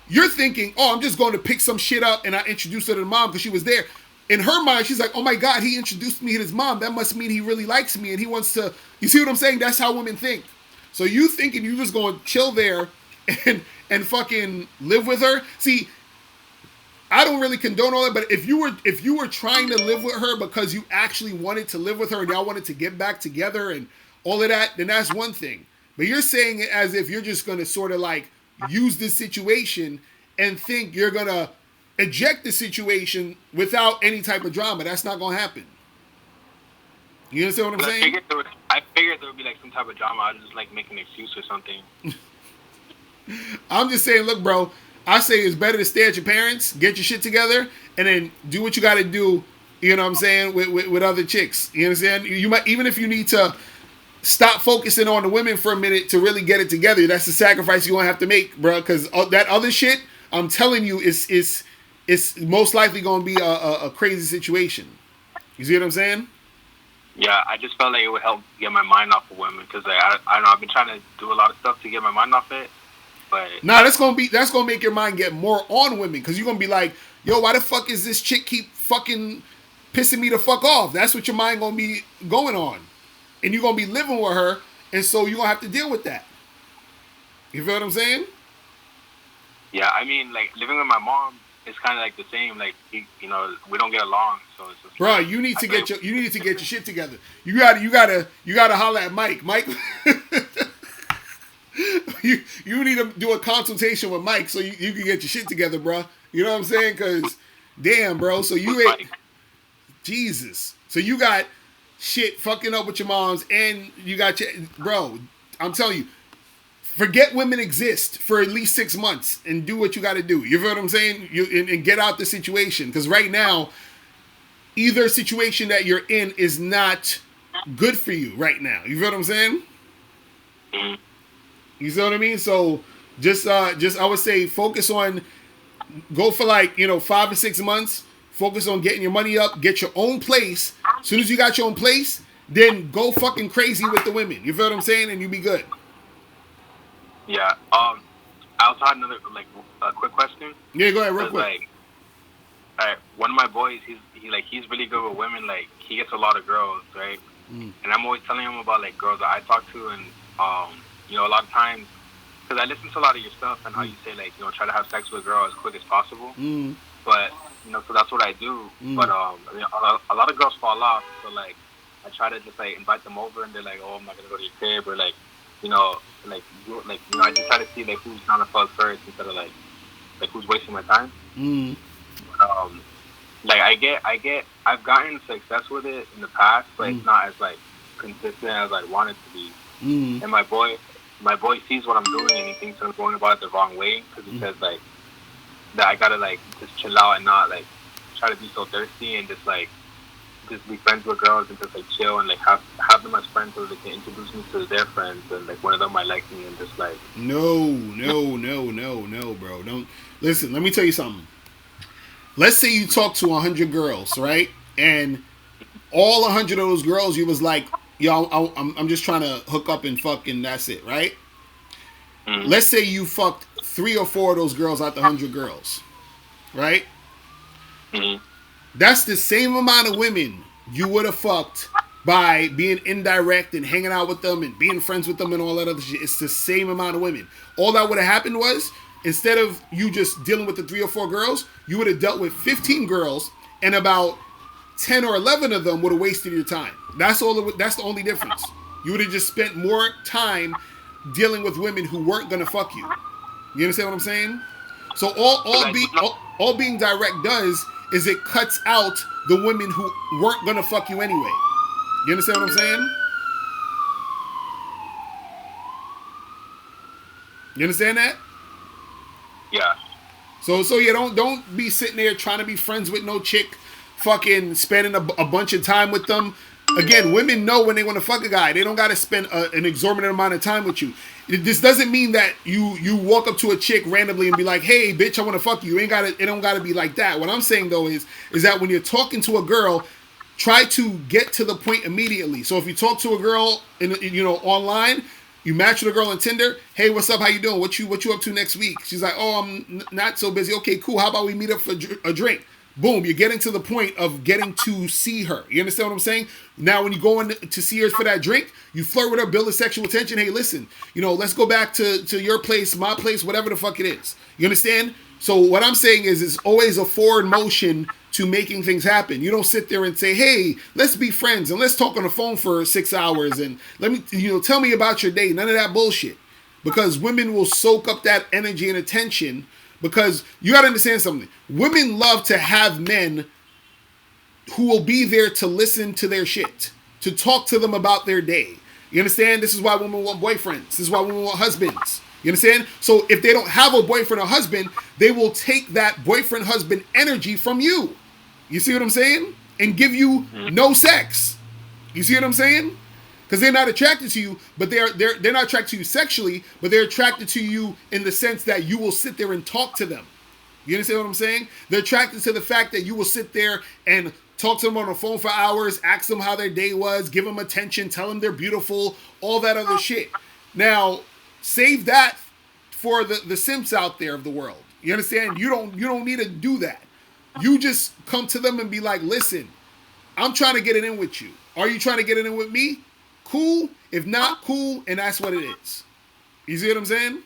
You're thinking, oh, I'm just going to pick some shit up and I introduced her to the mom because she was there. In her mind, she's like, oh my God, he introduced me to his mom. That must mean he really likes me and he wants to, you see what I'm saying? That's how women think. So you thinking you just going to chill there and fucking live with her. See, I don't really condone all that, but if you were trying to live with her because you actually wanted to live with her and y'all wanted to get back together and all of that, then that's one thing. But you're saying it as if you're just going to sort of like use this situation and think you're going to eject the situation without any type of drama. That's not going to happen. You understand what I'm saying? I figured there would be like some type of drama. I was just like make an excuse or something. I'm just saying, look, bro, I say it's better to stay at your parents, get your shit together, and then do what you got to do, you know what I'm saying, with other chicks. You understand? You might, even if you need to stop focusing on the women for a minute to really get it together, that's the sacrifice you're going to have to make, bro, because that other shit, I'm telling you, is most likely going to be a crazy situation. You see what I'm saying? Yeah, I just felt like it would help get my mind off of women, because I don't know, I've been trying to do a lot of stuff to get my mind off it. Nah, that's gonna make your mind get more on women, because you're gonna be like, yo, why the fuck is this chick keep fucking pissing me the fuck off? That's what your mind gonna be going on, and you're gonna be living with her, and so you're gonna have to deal with that. You feel what I'm saying? Yeah, I mean, like living with my mom, it's kind of like the same. Like you know, we don't get along, so it's just. Bro, like, you need to get your shit together. You gotta holler at Mike. Mike, you need to do a consultation with Mike so you can get your shit together, bro. You know what I'm saying? Because damn, bro. So you ain't Jesus. So you got shit fucking up with your moms, and you got your bro. I'm telling you. Forget women exist for at least 6 months and do what you got to do. You feel what I'm saying? And get out the situation. Because right now, either situation that you're in is not good for you right now. You feel what I'm saying? You see what I mean? So just I would say focus on, go for 5 or 6 months. Focus on getting your money up. Get your own place. As soon as you got your own place, then go fucking crazy with the women. You feel what I'm saying? And you be good. Yeah. I also had another a quick question. Yeah, go ahead, real quick. One of my boys, he's really good with women. Like he gets a lot of girls, right? And I'm always telling him about girls that I talk to, and a lot of times, because I listen to a lot of your stuff and how you say try to have sex with a girl as quick as possible. But so that's what I do. But a lot of girls fall off. So I try to just invite them over, and they're like, oh, I'm not gonna go to your crib, or I just try to see who's trying to fuck first instead of who's wasting my time. I've gotten success with it in the past, but it's not as consistent as I want it to be. And my boy sees what I'm doing, and he thinks I'm going about it the wrong way, because he says that I gotta just chill out and not try to be so thirsty, and just be friends with girls and just chill and have them as friends so they can introduce me to their friends, and one of them might like me, and just no, bro. Don't listen. Let me tell you something. Let's say you talk to 100 girls, right? And all 100 of those girls, you was like, yo, I'm just trying to hook up and fuck, and that's it, right? Let's say you fucked 3 or 4 of those girls out the 100 girls, right? That's the same amount of women you would have fucked by being indirect and hanging out with them and being friends with them and all that other shit. It's the same amount of women. All that would have happened was, instead of you just dealing with the 3 or 4 girls, you would have dealt with 15 girls, and about 10 or 11 of them would have wasted your time. That's the only difference. You would have just spent more time dealing with women who weren't gonna fuck you. You understand what I'm saying? So all being direct does is it cuts out the women who weren't gonna fuck you anyway. You understand what I'm saying? You understand that? Yeah. So yeah, don't be sitting there trying to be friends with no chick, fucking spending a bunch of time with them. Again, women know when they want to fuck a guy. They don't got to spend an exorbitant amount of time with you. This doesn't mean that you walk up to a chick randomly and be like, "Hey, bitch, I want to fuck you." It don't gotta be like that. What I'm saying though is that when you're talking to a girl, try to get to the point immediately. So if you talk to a girl online, you match with a girl on Tinder. Hey, what's up? How you doing? What you up to next week? She's like, oh, I'm not so busy. Okay, cool. How about we meet up for a drink? Boom, you're getting to the point of getting to see her. You understand what I'm saying? Now, when you go in to see her for that drink, you flirt with her, build a sexual tension. Hey, listen, let's go back to your place, my place, whatever the fuck it is. You understand? So what I'm saying is it's always a forward motion to making things happen. You don't sit there and say, hey, let's be friends and let's talk on the phone for 6 hours and let me, tell me about your day. None of that bullshit. Because women will soak up that energy and attention. Because you got to understand something. Women love to have men who will be there to listen to their shit, to talk to them about their day. You understand? This is why women want boyfriends. This is why women want husbands. You understand? So if they don't have a boyfriend or husband, they will take that boyfriend-husband energy from you. You see what I'm saying? And give you no sex. You see what I'm saying? Because they're not attracted to you, but they're not attracted to you sexually, but they're attracted to you in the sense that you will sit there and talk to them. You understand what I'm saying? They're attracted to the fact that you will sit there and talk to them on the phone for hours, ask them how their day was, give them attention, tell them they're beautiful, all that other shit. Now, save that for the simps out there of the world. You understand? You don't need to do that. You just come to them and be like, listen, I'm trying to get it in with you. Are you trying to get it in with me? Cool. If not, cool. And that's what it is. You see what I'm saying?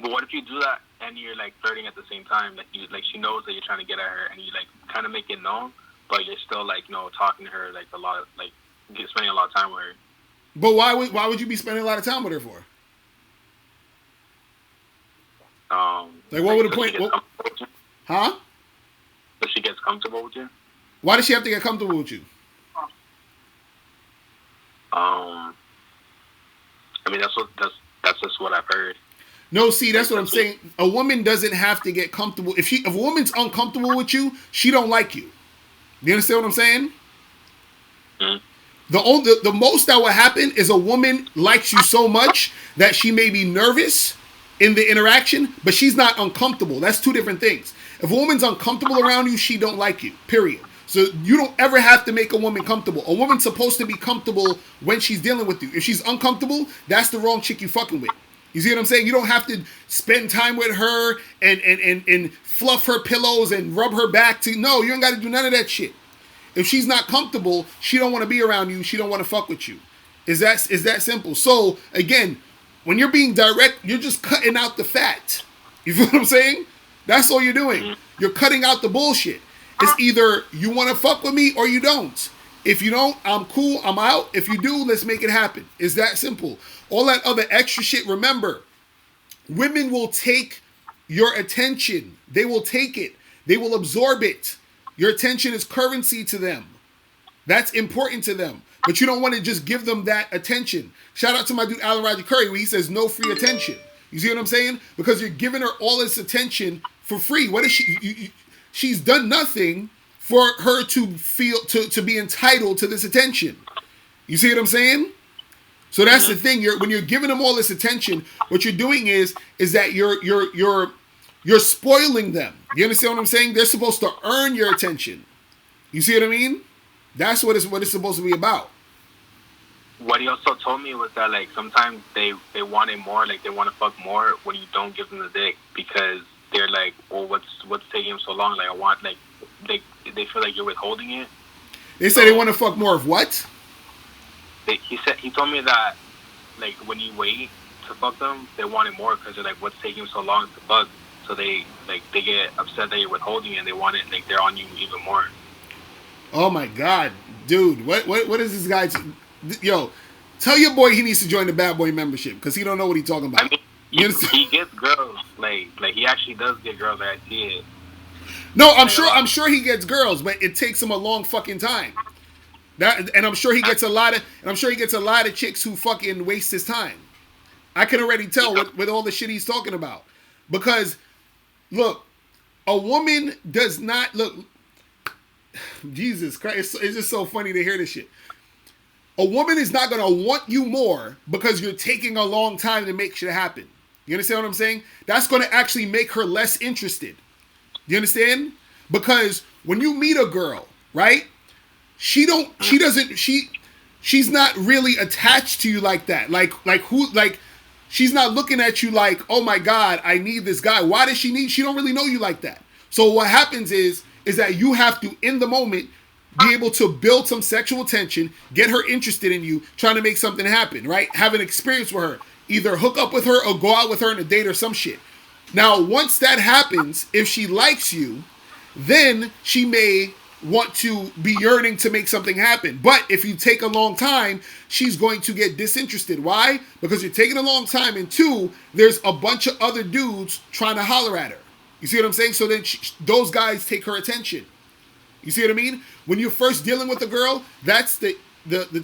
But what if you do that and you're like flirting at the same time. Like she knows that you're trying to get at her, and you like kind of make it known, but you're still like talking to her like a lot, like spending a lot of time with her. But why would you be spending a lot of time with her for? Like what would the point? Huh? So she gets comfortable with you. Why does she have to get comfortable with you? I mean that's just what I've heard. No, see, that's what I'm saying. A woman doesn't have to get comfortable. If a woman's uncomfortable with you, she don't like you. You understand what I'm saying? Mm-hmm. The most that will happen is a woman likes you so much that she may be nervous in the interaction, but she's not uncomfortable. That's two different things. If a woman's uncomfortable around you, she don't like you, period. So you don't ever have to make a woman comfortable. A woman's supposed to be comfortable when she's dealing with you. If she's uncomfortable, that's the wrong chick you fucking with. You see what I'm saying? You don't have to spend time with her and fluff her pillows and rub her back. No, you ain't got to do none of that shit. If she's not comfortable, she don't want to be around you. She don't want to fuck with you. Is that simple? So again, when you're being direct, you're just cutting out the fat. You feel what I'm saying? That's all you're doing. You're cutting out the bullshit. It's either you want to fuck with me or you don't. If you don't, I'm cool, I'm out. If you do, let's make it happen. It's that simple. All that other extra shit, remember, women will take your attention. They will take it. They will absorb it. Your attention is currency to them. That's important to them. But you don't want to just give them that attention. Shout out to my dude Alan Roger Curry where he says no free attention. You see what I'm saying? Because you're giving her all this attention for free. What is she? She's done nothing for her to feel to be entitled to this attention. You see what I'm saying? So that's the thing. When you're giving them all this attention, what you're doing is that you're spoiling them. You understand what I'm saying? They're supposed to earn your attention. You see what I mean? That's what it's supposed to be about. What he also told me was that like sometimes they want it more, like they want to fuck more when you don't give them the dick because they're like, well, what's taking him so long? Like I want like they feel like you're withholding it. They say they want to fuck more of what? He told me that like when you wait to fuck them, they want it more because they're like, what's taking so long to fuck? So they get upset that you're withholding it and they want it like they're on you even more. Oh my god, dude! What is this guy? Yo, tell your boy he needs to join the Bad Boy membership because he don't know what he's talking about. I mean, he gets girls like he actually does get girls. I see it. No, I'm sure he gets girls, but it takes him a long fucking time. And I'm sure he gets a lot of chicks who fucking waste his time. I can already tell with all the shit he's talking about. Because look, a woman does not look. Jesus Christ, it's just so funny to hear this shit. A woman is not going to want you more because you're taking a long time to make shit happen. You understand what I'm saying? That's going to actually make her less interested. You understand? Because when you meet a girl, right? She's not really attached to you like that. She's not looking at you like, oh my God, I need this guy. Why does she don't really know you like that. So what happens is that you have to, in the moment, be able to build some sexual tension, get her interested in you, trying to make something happen, right? Have an experience with her. Either hook up with her or go out with her on a date or some shit. Now, once that happens, if she likes you, then she may want to be yearning to make something happen. But if you take a long time, she's going to get disinterested. Why? Because you're taking a long time, and two, there's a bunch of other dudes trying to holler at her. You see what I'm saying? So then those guys take her attention. You see what I mean? When you're first dealing with a girl, that's the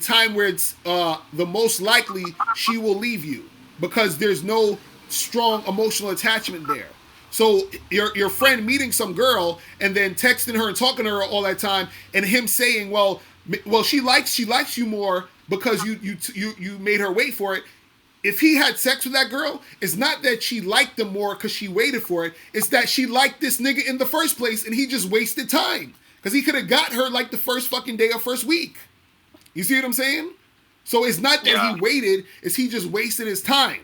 time where it's the most likely she will leave you because there's no strong emotional attachment there. So your friend meeting some girl and then texting her and talking to her all that time, and him saying, well, she likes you more because you made her wait for it. If he had sex with that girl, it's not that she liked him more because she waited for it. It's that she liked this nigga in the first place and he just wasted time. Because he could have got her like the first fucking day or first week. You see what I'm saying? So it's not that he waited, it's he just wasted his time.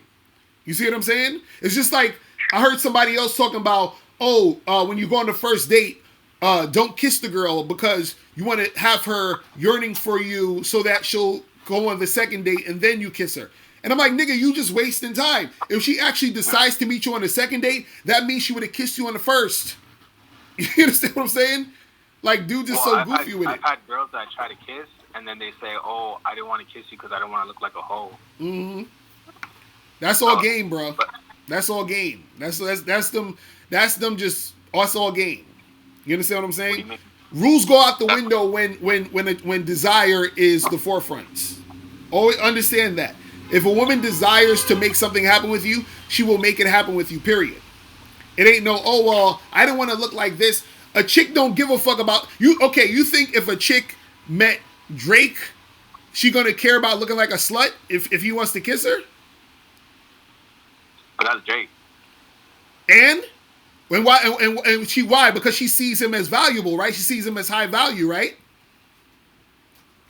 You see what I'm saying? It's just like, I heard somebody else talking about, when you go on the first date, don't kiss the girl because you want to have her yearning for you so that she'll go on the second date and then you kiss her. And I'm like, nigga, you just wasting time. If she actually decides to meet you on the second date, that means she would have kissed you on the first. You understand what I'm saying? Like, dude, just so goofy with it. I've had girls that try to kiss, and then they say, "Oh, I didn't want to kiss you because I don't want to look like a hoe." Mm-hmm. That's all game, bro. That's all game. That's them. That's them. Just that's all game. You understand what I'm saying? Rules go out the window when desire is the forefront. Always understand that. If a woman desires to make something happen with you, she will make it happen with you. Period. It ain't no, oh well, I don't want to look like this. A chick don't give a fuck about you. Okay, you think if a chick met Drake, she gonna care about looking like a slut if he wants to kiss her? But that's Drake. And when why and she why? Because she sees him as valuable, right? She sees him as high value, right?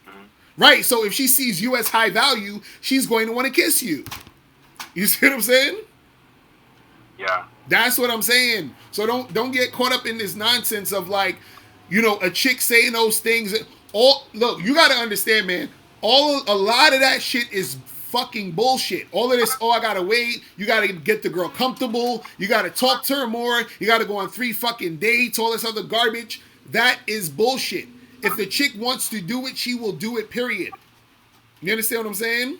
Mm-hmm. Right. So if she sees you as high value, she's going to want to kiss you. You see what I'm saying? Yeah. That's what I'm saying. So don't get caught up in this nonsense of like, a chick saying those things. Look, you got to understand, man. A lot of that shit is fucking bullshit. All of this, I gotta wait. You gotta get the girl comfortable. You gotta talk to her more. You gotta go on 3 fucking dates. All this other garbage. That is bullshit. If the chick wants to do it, she will do it. Period. You understand what I'm saying?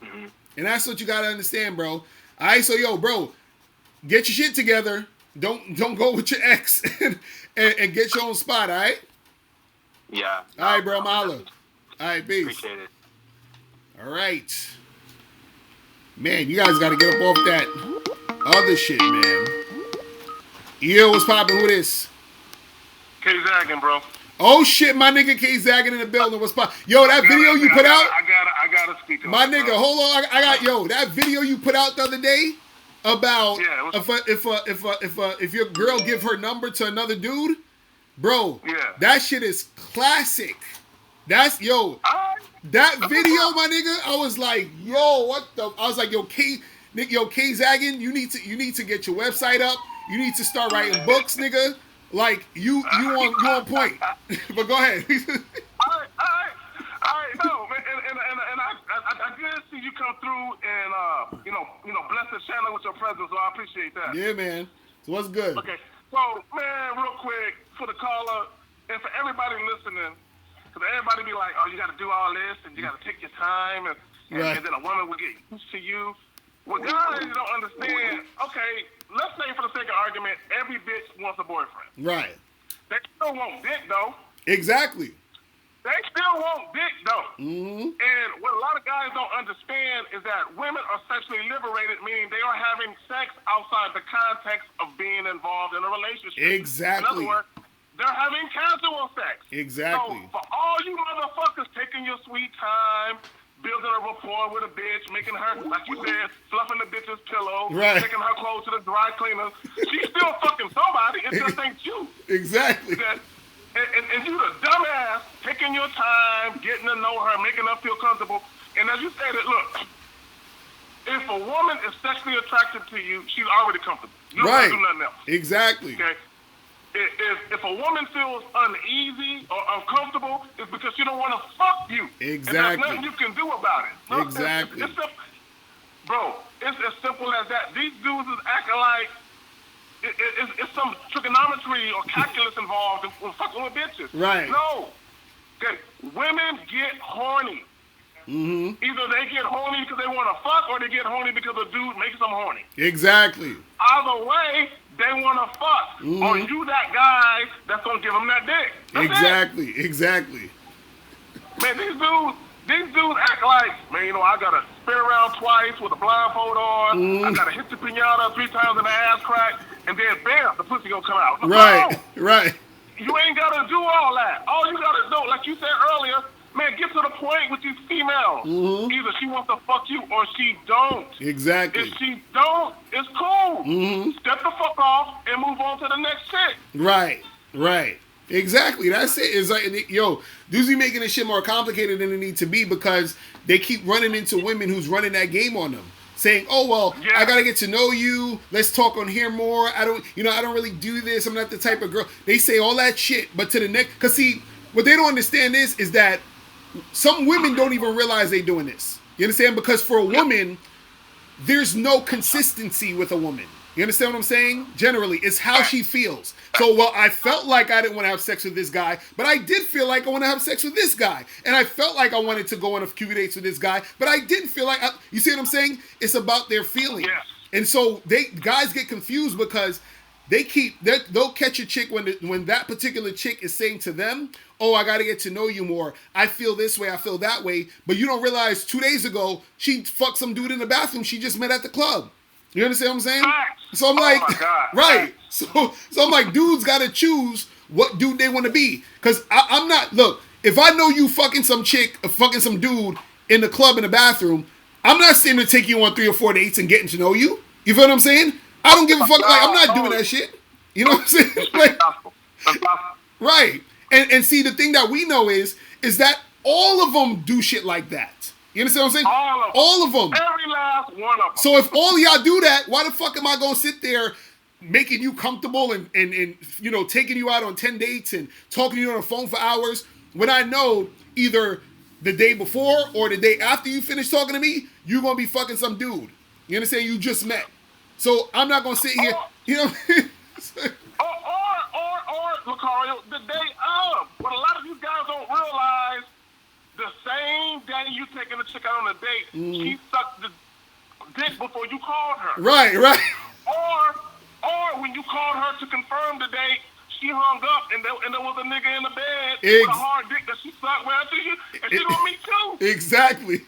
Mm-hmm. And that's what you gotta understand, bro. All right, so bro. Get your shit together. Don't go with your ex and get your own spot, all right? Yeah. All right, bro, Mahalo. All right, peace. Appreciate it. All right. Man, you guys got to get up off that other shit, man. Yo, what's poppin'? Who this? K Zaggin, bro. Oh, shit, my nigga K Zaggin in the building. What's poppin'? Yo, that video you put out? I gotta speak to my nigga, bro. Hold on. I got, that video you put out the other day about if your girl give her number to another dude, bro, that shit is classic. That's that video, my nigga. I was like, what the? I was like, K Zaggin, you need to get your website up. You need to start writing books, nigga. Like you on point. But go ahead. All right, no, man, and I did see you come through and bless the channel with your presence, so I appreciate that. Yeah, man. So what's good? Okay, so man, real quick for the caller and for everybody listening. Because everybody be like, oh, you got to do all this, and you got to take your time, and then a woman will get used to you. Well, guys don't understand, okay, let's say for the sake of argument, every bitch wants a boyfriend. Right. They still want dick, though. Exactly. They still want dick, though. Mm-hmm. And what a lot of guys don't understand is that women are sexually liberated, meaning they are having sex outside the context of being involved in a relationship. Exactly. In other words, they're having casual sex. Exactly. So for all you motherfuckers taking your sweet time, building a rapport with a bitch, making her, like you said, fluffing the bitch's pillow, taking her clothes to the dry cleaner, she's still fucking somebody. It just ain't you. Exactly. And you the dumbass taking your time, getting to know her, making her feel comfortable. And as you said it, look, if a woman is sexually attracted to you, she's already comfortable. You don't have to do nothing else. Exactly. Okay? If a woman feels uneasy or uncomfortable, it's because she don't want to fuck you. Exactly. And there's nothing you can do about it. Look, exactly. It's as simple as that. These dudes is acting like it's some trigonometry or calculus involved in fucking with bitches. Right. No. Okay. Women get horny. Mm-hmm. Either they get horny because they want to fuck, or they get horny because a dude makes them horny. Exactly. Either way, they want to fuck. Mm-hmm. Or you that guy that's going to give them that dick. That's exactly. it. Exactly. Man, these dudes act like, man, I got to spin around twice with a blindfold on. Mm-hmm. I got to hit the pinata 3 times in the ass crack, and then bam, the pussy going to come out. Right. No. Right. You ain't got to do all that. All you got to do, like you said earlier, man, get to the point with these females. Mm-hmm. Either she wants to fuck you or she don't. Exactly. If she don't, it's cool. Mm-hmm. Step the fuck off and move on to the next shit. Right. Right. Exactly. That's it. It's like, dudes be making this shit more complicated than it needs to be because they keep running into women who's running that game on them. Saying, oh, well, yeah. I got to get to know you. Let's talk on here more. I don't really do this. I'm not the type of girl. They say all that shit. But to the next, because see, what they don't understand is that some women don't even realize they doing this. You understand? Because for a woman, there's no consistency with a woman. You understand what I'm saying? Generally, it's how she feels. So, well, I felt like I didn't want to have sex with this guy, but I did feel like I want to have sex with this guy. And I felt like I wanted to go on a few dates with this guy, but I didn't feel like, you see what I'm saying? It's about their feelings. Yes. And so guys get confused because they'll catch a chick when that particular chick is saying to them, oh, I got to get to know you more. I feel this way, I feel that way. But you don't realize 2 days ago, she fucked some dude in the bathroom she just met at the club. You understand what I'm saying? So I'm like, my God. right. So I'm like, dudes got to choose what dude they want to be. Because I'm not, look, if I know you fucking some chick, or fucking some dude in the club in the bathroom, I'm not sitting there taking you on 3 or 4 dates and getting to know you. You feel what I'm saying? I don't give a fuck. Like, I'm not doing that shit. You know what I'm saying? Like, right. And see, the thing that we know is that all of them do shit like that. You understand what I'm saying? All of them. Every last one of them. So if all y'all do that, why the fuck am I gonna sit there making you comfortable and you know, taking you out on 10 dates and talking to you on the phone for hours when I know either the day before or the day after you finish talking to me, you're gonna be fucking some dude. You understand? You just met. So I'm not gonna sit here, you know. or Locario, the day of. What a lot of these guys don't realize, the same day you taking a chick out on a date, she sucked the dick before you called her. Right. Or when you called her to confirm the date, she hung up and there was a nigga in the bed with a hard dick that she sucked right after you, and she gonna meet too. Exactly.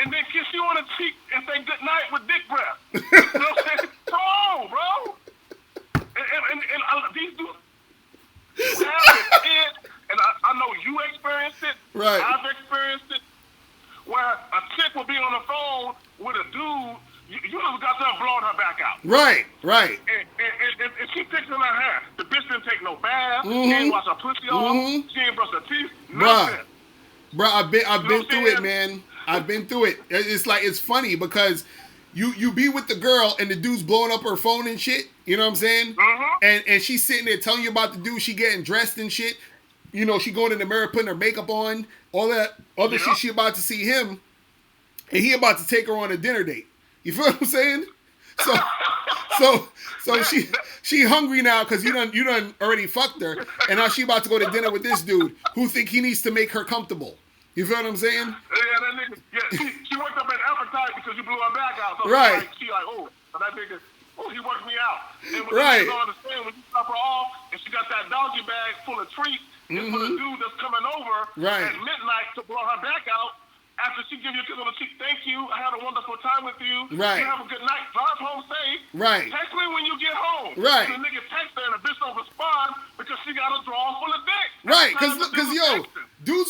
And then kiss you on the cheek and say good night with dick breath. You know what I'm saying? Come on, bro. And these dudes have it, and I know you experienced it. Right. I've experienced it. Where a chick will be on the phone with a dude, you just got them blowing her back out. Right. And she fixing her hair. The bitch didn't take no bath. She ain't wash her pussy off. She ain't brush her teeth. Nothing. Bruh, I've been through it, man. I've been through it. It's like, it's funny because you be with the girl and the dude's blowing up her phone and shit. You know what I'm saying? And she's sitting there telling you about the dude. She getting dressed and shit. You know, she going in the mirror, putting her makeup on, all that other shit. She about to see him, and he about to take her on a dinner date. You feel what I'm saying? So she hungry now because you done already fucked her, and now she about to go to dinner with this dude who think he needs to make her comfortable. You feel what I'm saying? Yeah, that nigga. Yeah, she worked up an appetite because you blew her back out. So right. She like, oh, that nigga. Oh, he worked me out. And when right. you don't understand, when you stop her off and she got that doggy bag full of treats, and for the dude that's coming over at midnight to blow her back out, after she gives you a kiss on the cheek, thank you, I had a wonderful time with you. Right. You have a good night. Drive home safe. Right. Text me when you get home. Right. And the nigga text her and the bitch don't respond because she got a drawer full of dick. Right. Because yo,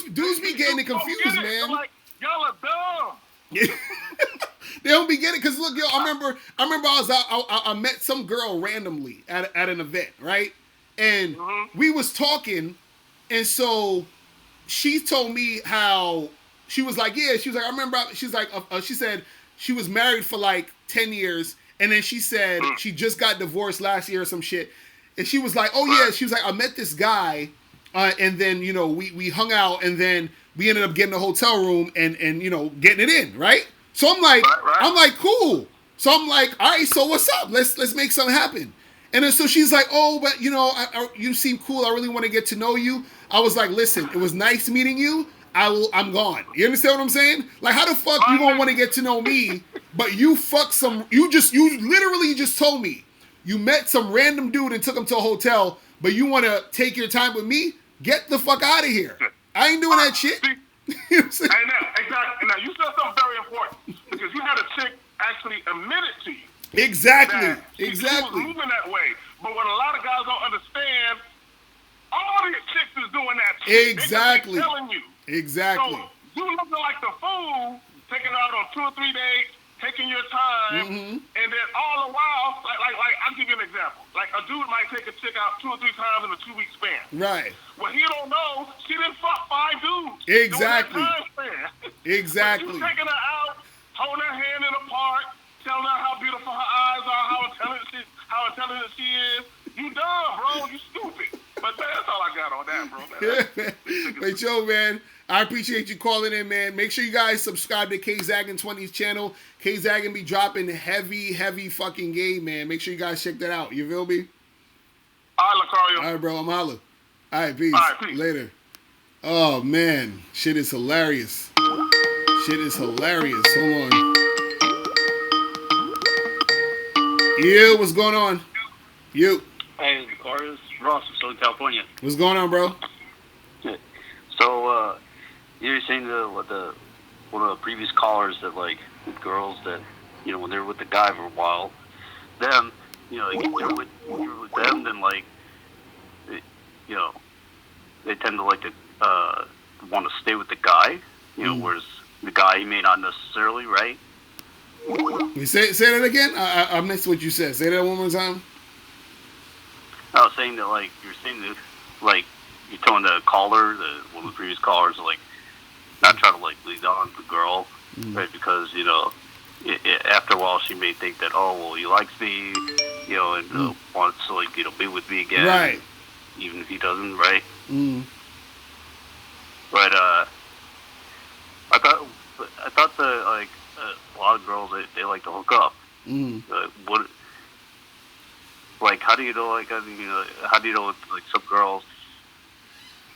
dudes be getting it confused, man. I'm like, y'all are dumb. They don't be getting it because look, yo, I remember I was out. I met some girl randomly at an event, right? And we was talking, and so she told me how she was like, yeah, she was like, I remember. She's like, she said she was married for like 10 years, and then she said she just got divorced last year or some shit, and she was like, oh yeah, she was like, I met this guy, and then you know we hung out, and then we ended up getting a hotel room and you know getting it in, right? So I'm like, I'm like, cool. So I'm like, all right, so what's up? Let's make something happen. And then so she's like, oh, but you know, you seem cool. I really want to get to know you. I was like, listen, it was nice meeting you. I'm gone. You understand what I'm saying? Like, how the fuck you gonna want to get to know me, but you literally just told me you met some random dude and took him to a hotel, but you want to take your time with me? Get the fuck out of here. I ain't doing that shit. You know what I'm saying? Exactly. Now, you said something very important because you had a chick actually admit it to you. Exactly. She was moving that way. But what a lot of guys don't understand, all these chicks is doing that shit. Exactly. They're telling you. Exactly. So you looking like the fool, taking out on 2 or 3 dates, taking your time, and then all the while, like I'll give you an example. Like a dude might take a chick out 2 or 3 times in a 2-week span. Right. Well, he don't know she didn't fuck 5 dudes. Exactly. Exactly. But you taking her out, holding her hand in a park, telling her how beautiful her eyes are, how intelligent she is. You dumb, bro. You stupid. But that's all I got on that, bro. But yo, man, I appreciate you calling in, man. Make sure you guys subscribe to KZaggin20's channel. KZaggin be dropping heavy fucking game, man. Make sure you guys check that out. You feel me? All right, Locario. All right, bro. I'm holla. All right, peace. All right, peace. Later. Oh, man. Shit is hilarious. Hold on. You, what's going on? You. Hey, Locario, Ross from Southern California. What's going on, bro? Good. So, you were saying one of the previous callers that, like, with girls that, you know, when they're with the guy for a while, them, you know, like, you're with them, then, like, you know, they tend to like to want to stay with the guy, you know, whereas the guy, he may not necessarily, right? You say that again? I missed what you said. Say that one more time. I was saying that, like, you're saying that, like, you're telling the caller, one of the previous callers, like, not try to, like, lead on the girl, right? Because, you know, after a while she may think that, oh, well, he likes me, you know, and wants to, like, you know, be with me again. Right. Even if he doesn't, right? But, I thought that, like, a lot of girls, they like to hook up. Like, how do you know, like, how do you know, like, some girls,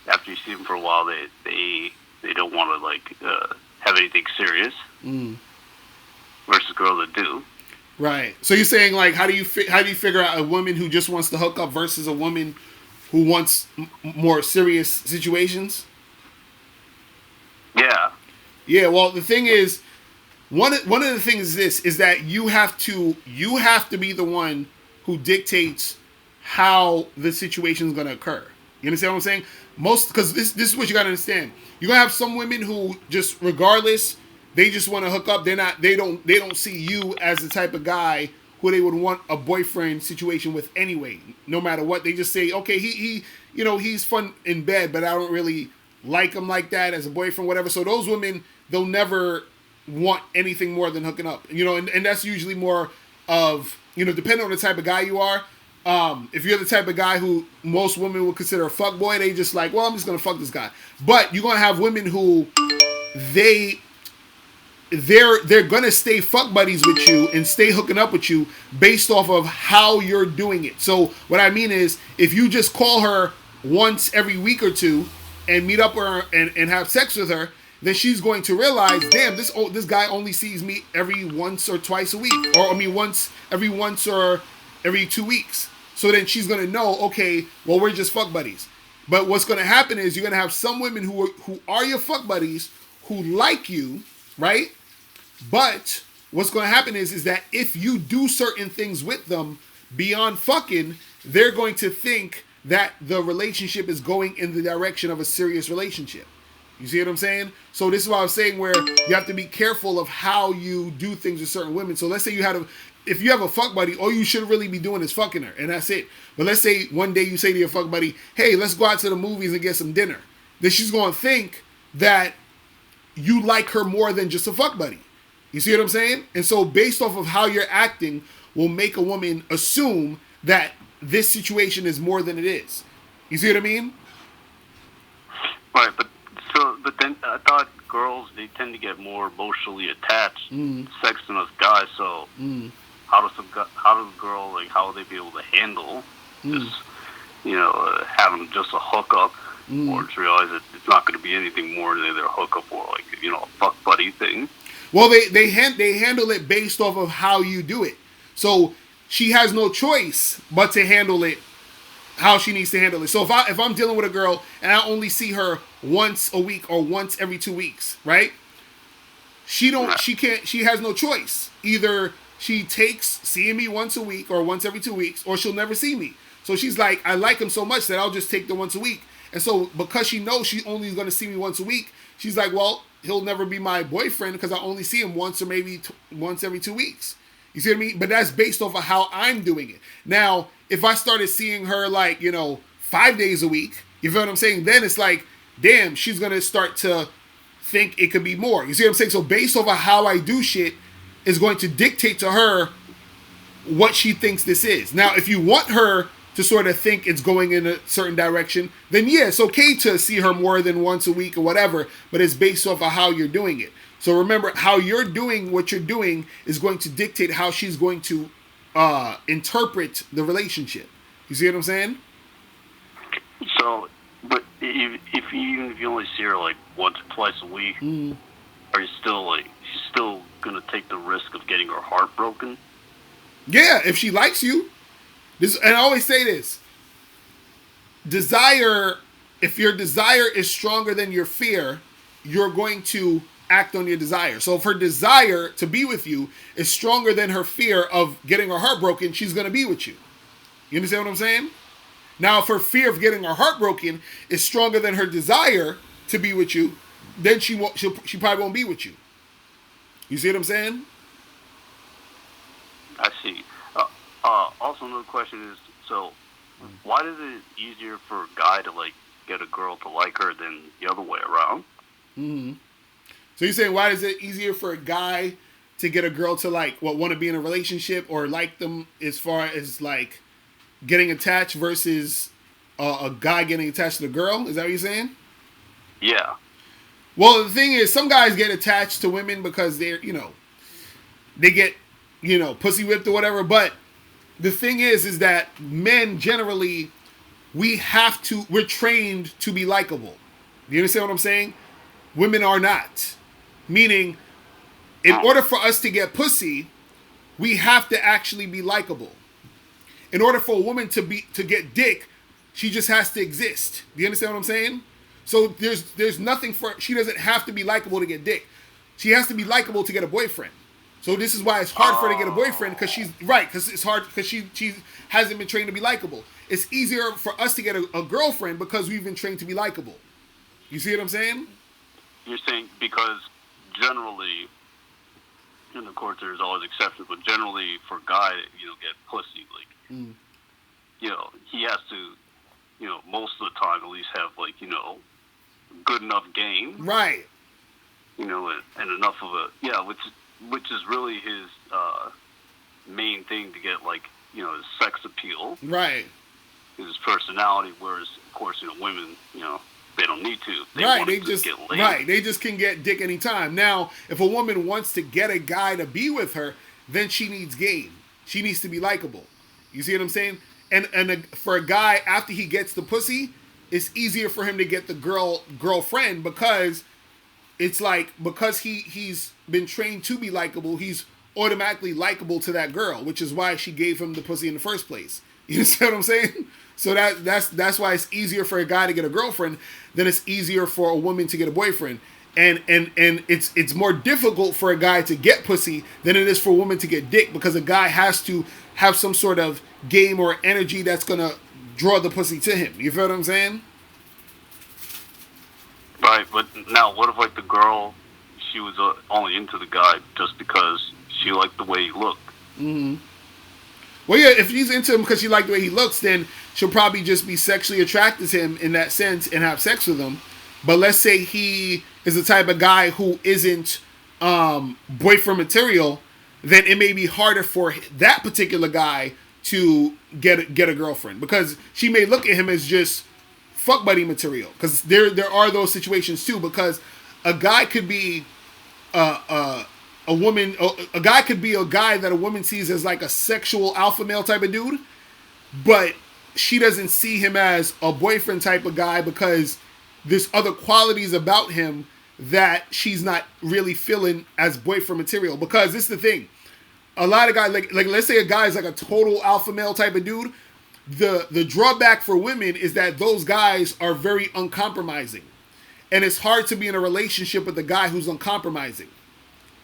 after you see them for a while, they don't want to, like, have anything serious, versus girls that do. Right. So you're saying, like, how do you figure out a woman who just wants to hook up versus a woman who wants more serious situations? Yeah. Yeah. Well, the thing is, one of the things is that you have to be the one who dictates how the situation is going to occur. You understand what I'm saying? Because this is what you got to understand. You're gonna have some women who just, regardless, they just want to hook up. They don't see you as the type of guy who they would want a boyfriend situation with anyway. No matter what, they just say, okay, he you know, he's fun in bed, but I don't really like him like that as a boyfriend, whatever. So those women, they'll never want anything more than hooking up. You know, and that's usually more of, you know, depending on the type of guy you are. If you're the type of guy who most women would consider a fuckboy, they just like, well, I'm just gonna fuck this guy. But you're gonna have women who they're gonna stay fuck buddies with you and stay hooking up with you based off of how you're doing it. So what I mean is, if you just call her once every week or two and meet up with her and have sex with her, then she's going to realize, damn, this guy only sees me every once or twice a week, or I mean once or every 2 weeks. So then she's gonna know, okay, well, we're just fuck buddies. But what's gonna happen is you're gonna have some women who are your fuck buddies who like you, right? But what's gonna happen is that if you do certain things with them beyond fucking, they're going to think that the relationship is going in the direction of a serious relationship. You see what I'm saying? So this is what I was saying, where you have to be careful of how you do things with certain women. So let's say if you have a fuck buddy, all you should really be doing is fucking her, and that's it. But let's say one day you say to your fuck buddy, hey, let's go out to the movies and get some dinner. Then she's going to think that you like her more than just a fuck buddy. You see what I'm saying? And so based off of how you're acting will make a woman assume that this situation is more than it is. You see what I mean? Right, but then I thought girls, they tend to get more emotionally attached to sex than us guys. So how does a girl, like, how will they be able to handle just, you know, having just a hookup, or to realize that it's not going to be anything more than either a hookup or, like, you know, a fuck buddy thing? Well, they handle it based off of how you do it. So she has no choice but to handle it how she needs to handle it. So if I'm dealing with a girl and I only see her once a week or once every 2 weeks, right? She has no choice. Either she takes seeing me once a week or once every 2 weeks, or she'll never see me. So she's like, I like him so much that I'll just take the once a week. And so because she knows she only is going to see me once a week, she's like, well, he'll never be my boyfriend because I only see him once or maybe once every 2 weeks. You see what I mean? But that's based off of how I'm doing it. Now, if I started seeing her, like, you know, 5 days a week, you feel what I'm saying? Then it's like, damn, she's going to start to think it could be more. You see what I'm saying? So based off of how I do shit is going to dictate to her what she thinks this is. Now, if you want her to sort of think it's going in a certain direction, then yeah, it's okay to see her more than once a week or whatever, but it's based off of how you're doing it. So remember, how you're doing what you're doing is going to dictate how she's going to interpret the relationship. You see what I'm saying? So, but even if you only see her like once or twice a week, are you still like, she's still gonna take the risk of getting her heart broken? Yeah, if she likes you. This, and I always say this: desire. If your desire is stronger than your fear, you're going to act on your desire. So if her desire to be with you is stronger than her fear of getting her heart broken, she's going to be with you. You understand what I'm saying? Now, if her fear of getting her heart broken is stronger than her desire to be with you, then she probably won't be with you. You see what I'm saying? I see. Also, another question is, so why is it easier for a guy to like get a girl to like her than the other way around? Mm-hmm. So you're saying, why is it easier for a guy to get a girl to like want to be in a relationship or like them, as far as like getting attached, versus a guy getting attached to the girl? Is that what you're saying? Yeah. Well, the thing is, some guys get attached to women because they're, they get, pussy whipped or whatever. But the thing is that men generally, we're trained to be likable. Do you understand what I'm saying? Women are not. Meaning, in order for us to get pussy, we have to actually be likable. In order for a woman to get dick, she just has to exist. Do you understand what I'm saying? So there's nothing she doesn't have to be likable to get dick. She has to be likable to get a boyfriend. So this is why it's hard for her to get a boyfriend, because it's hard because she hasn't been trained to be likable. It's easier for us to get a girlfriend because we've been trained to be likable. You see what I'm saying? You're saying because generally, and of course there's always exceptions, but generally for a guy to, get pussy, like, he has to, most of the time at least have, like, good enough game. Right. And enough of which is really his main thing to get, like, his sex appeal. Right. His personality, whereas, of course, women, they don't need to. They just get laid. Right. They just can get dick anytime. Now, if a woman wants to get a guy to be with her, then she needs game. She needs to be likable. You see what I'm saying? And for a guy, after he gets the pussy, it's easier for him to get the girlfriend, because it's like, because he's been trained to be likable, he's automatically likable to that girl, which is why she gave him the pussy in the first place. You see what I'm saying? So that's why it's easier for a guy to get a girlfriend than it's easier for a woman to get a boyfriend. And it's more difficult for a guy to get pussy than it is for a woman to get dick, because a guy has to have some sort of game or energy that's gonna draw the pussy to him. You feel what I'm saying? Right, but now what if, like, the girl, she was only into the guy just because she liked the way he looked? Mm-hmm. Well, yeah, if she's into him because she liked the way he looks, then she'll probably just be sexually attracted to him in that sense and have sex with him. But let's say he is the type of guy who isn't boyfriend material, then it may be harder for that particular guy to get a girlfriend, because she may look at him as just fuck buddy material. Because there are those situations too. Because a guy could be a guy could be a guy that a woman sees as like a sexual alpha male type of dude, but she doesn't see him as a boyfriend type of guy because there's other qualities about him that she's not really feeling as boyfriend material. Because this is the thing, a lot of guys, like let's say a guy is like a total alpha male type of dude, the drawback for women is that those guys are very uncompromising, and it's hard to be in a relationship with a guy who's uncompromising.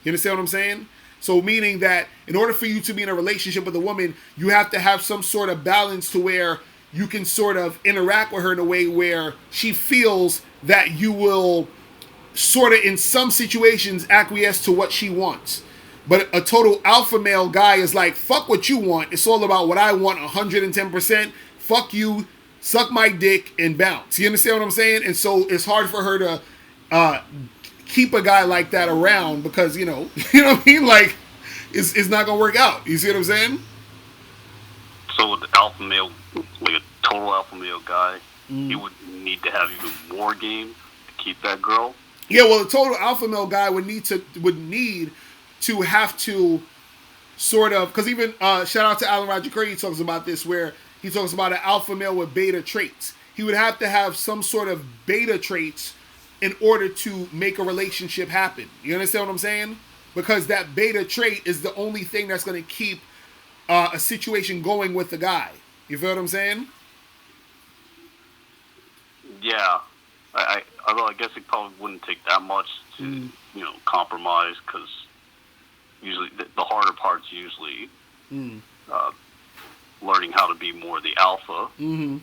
You understand what I'm saying? So meaning that in order for you to be in a relationship with a woman, you have to have some sort of balance to where you can sort of interact with her in a way where she feels that you will sort of, in some situations, acquiesce to what she wants. But a total alpha male guy is like, fuck what you want. It's all about what I want 110%. Fuck you, suck my dick, and bounce. You understand what I'm saying? And so it's hard for her to keep a guy like that around, because, you know what I mean? Like, it's not going to work out. You see what I'm saying? So would the alpha male, would total alpha male guy, he would need to have even more game to keep that girl. Yeah, well, the total alpha male guy would need to have to sort of, because even shout out to Alan Roger Curry, he talks about this, where he talks about an alpha male with beta traits. He would have to have some sort of beta traits in order to make a relationship happen. You understand what I'm saying? Because that beta trait is the only thing that's going to keep a situation going with the guy. You feel what I'm saying? Yeah. Although I guess it probably wouldn't take that much to, compromise, because usually the harder part's usually learning how to be more the alpha. Mm-hmm.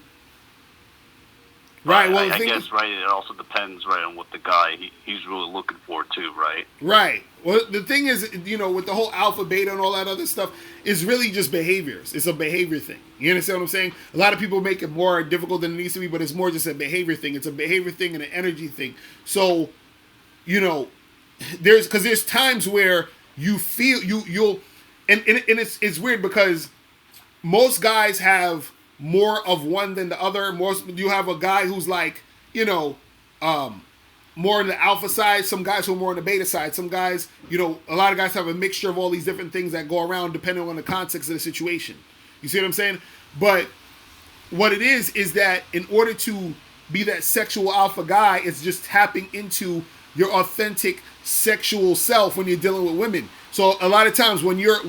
Right. Well, I guess, right, it also depends, right, on what the guy he's really looking for too, right? Right. Well, the thing is, with the whole alpha, beta, and all that other stuff, is really just behaviors. It's a behavior thing. You understand what I'm saying? A lot of people make it more difficult than it needs to be, but it's more just a behavior thing. It's a behavior thing and an energy thing. So, there's times where you feel you'll, and it's weird because most guys have more of one than the other. You have a guy who's like, more in the alpha side. Some guys who are more on the beta side. Some guys, a lot of guys have a mixture of all these different things that go around depending on the context of the situation. You see what I'm saying? But what it is that in order to be that sexual alpha guy, it's just tapping into your authentic sexual self when you're dealing with women. So a lot of times when you're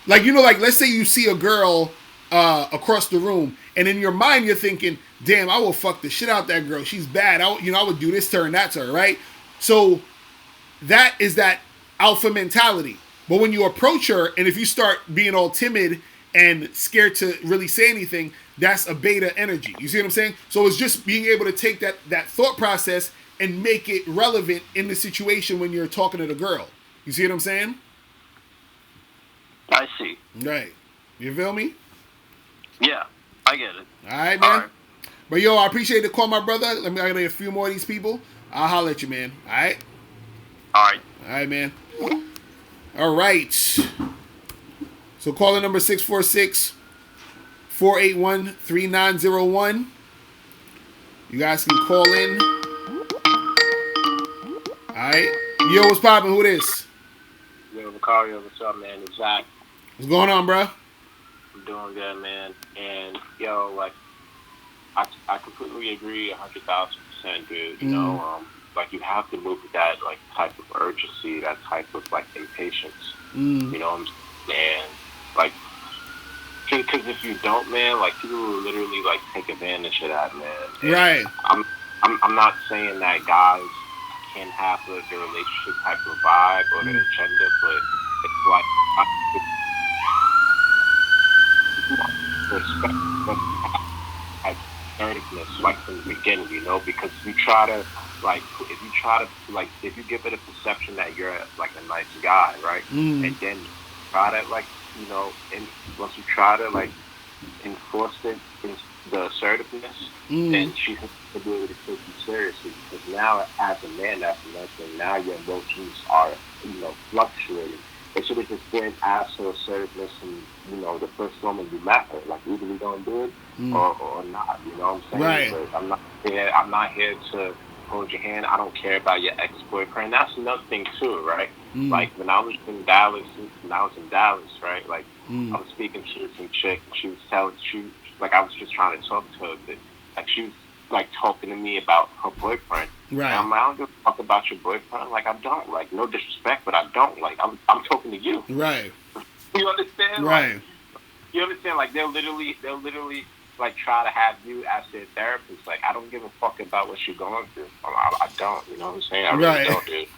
like, let's say you see a girl across the room, and in your mind you're thinking, damn, I will fuck the shit out that girl. She's bad. I would do this to her and that to her, right? So that is that alpha mentality. But when you approach her, and if you start being all timid and scared to really say anything, that's a beta energy. You see what I'm saying? So it's just being able to take that thought process and make it relevant in the situation when you're talking to the girl. You see what I'm saying? I see. Right. You feel me? Yeah, I get it. All right, man. All right. But yo, I appreciate the call, my brother. I got a few more of these people. I'll holler at you, man. All right? All right. All right, man. All right. So caller number 646-481-3901. You guys can call in. All right. Yo, what's poppin'? Who this? Yo, Locario, what's up, man? It's Zach. What's going on, bro? I'm doing good, man. And, yo, like, I completely agree 100,000%, dude. You know, like, you have to move with that, like, type of urgency, that type of, like, impatience. You know what I'm saying? And, like, because if you don't, man, like, people will literally, like, take advantage of that, man. And right. I'm not saying that guys can have the relationship type of vibe or the agenda, but it's like, respect, like, assertiveness, like, from the beginning, because if you give it a perception that you're, like, a nice guy, right, and then try to, like, and once you try to, like, enforce it, the assertiveness, then she's going to be able to take you seriously, because now, as a man, that's another thing. Now your emotions are, fluctuating. It should have just been asked for assertiveness and, the first woman you met her, like, either we gonna do it or not, you know what I'm saying? Right. But I'm not here to hold your hand. I don't care about your ex-boyfriend. That's another thing too, right? Like, when I was in Dallas, right, like, I was speaking to some chick, she was like, I was just trying to talk to her, but, like, she was, like, talking to me about her boyfriend. Right. And I'm like, I don't give a fuck about your boyfriend. Like, I don't. Like, no disrespect, but I don't. Like, I'm talking to you. Right. You understand? Right. Like, you understand? Like, they'll literally, like, try to have you as their therapist. Like, I don't give a fuck about what you're going through. I don't. You know what I'm saying? I really don't, dude.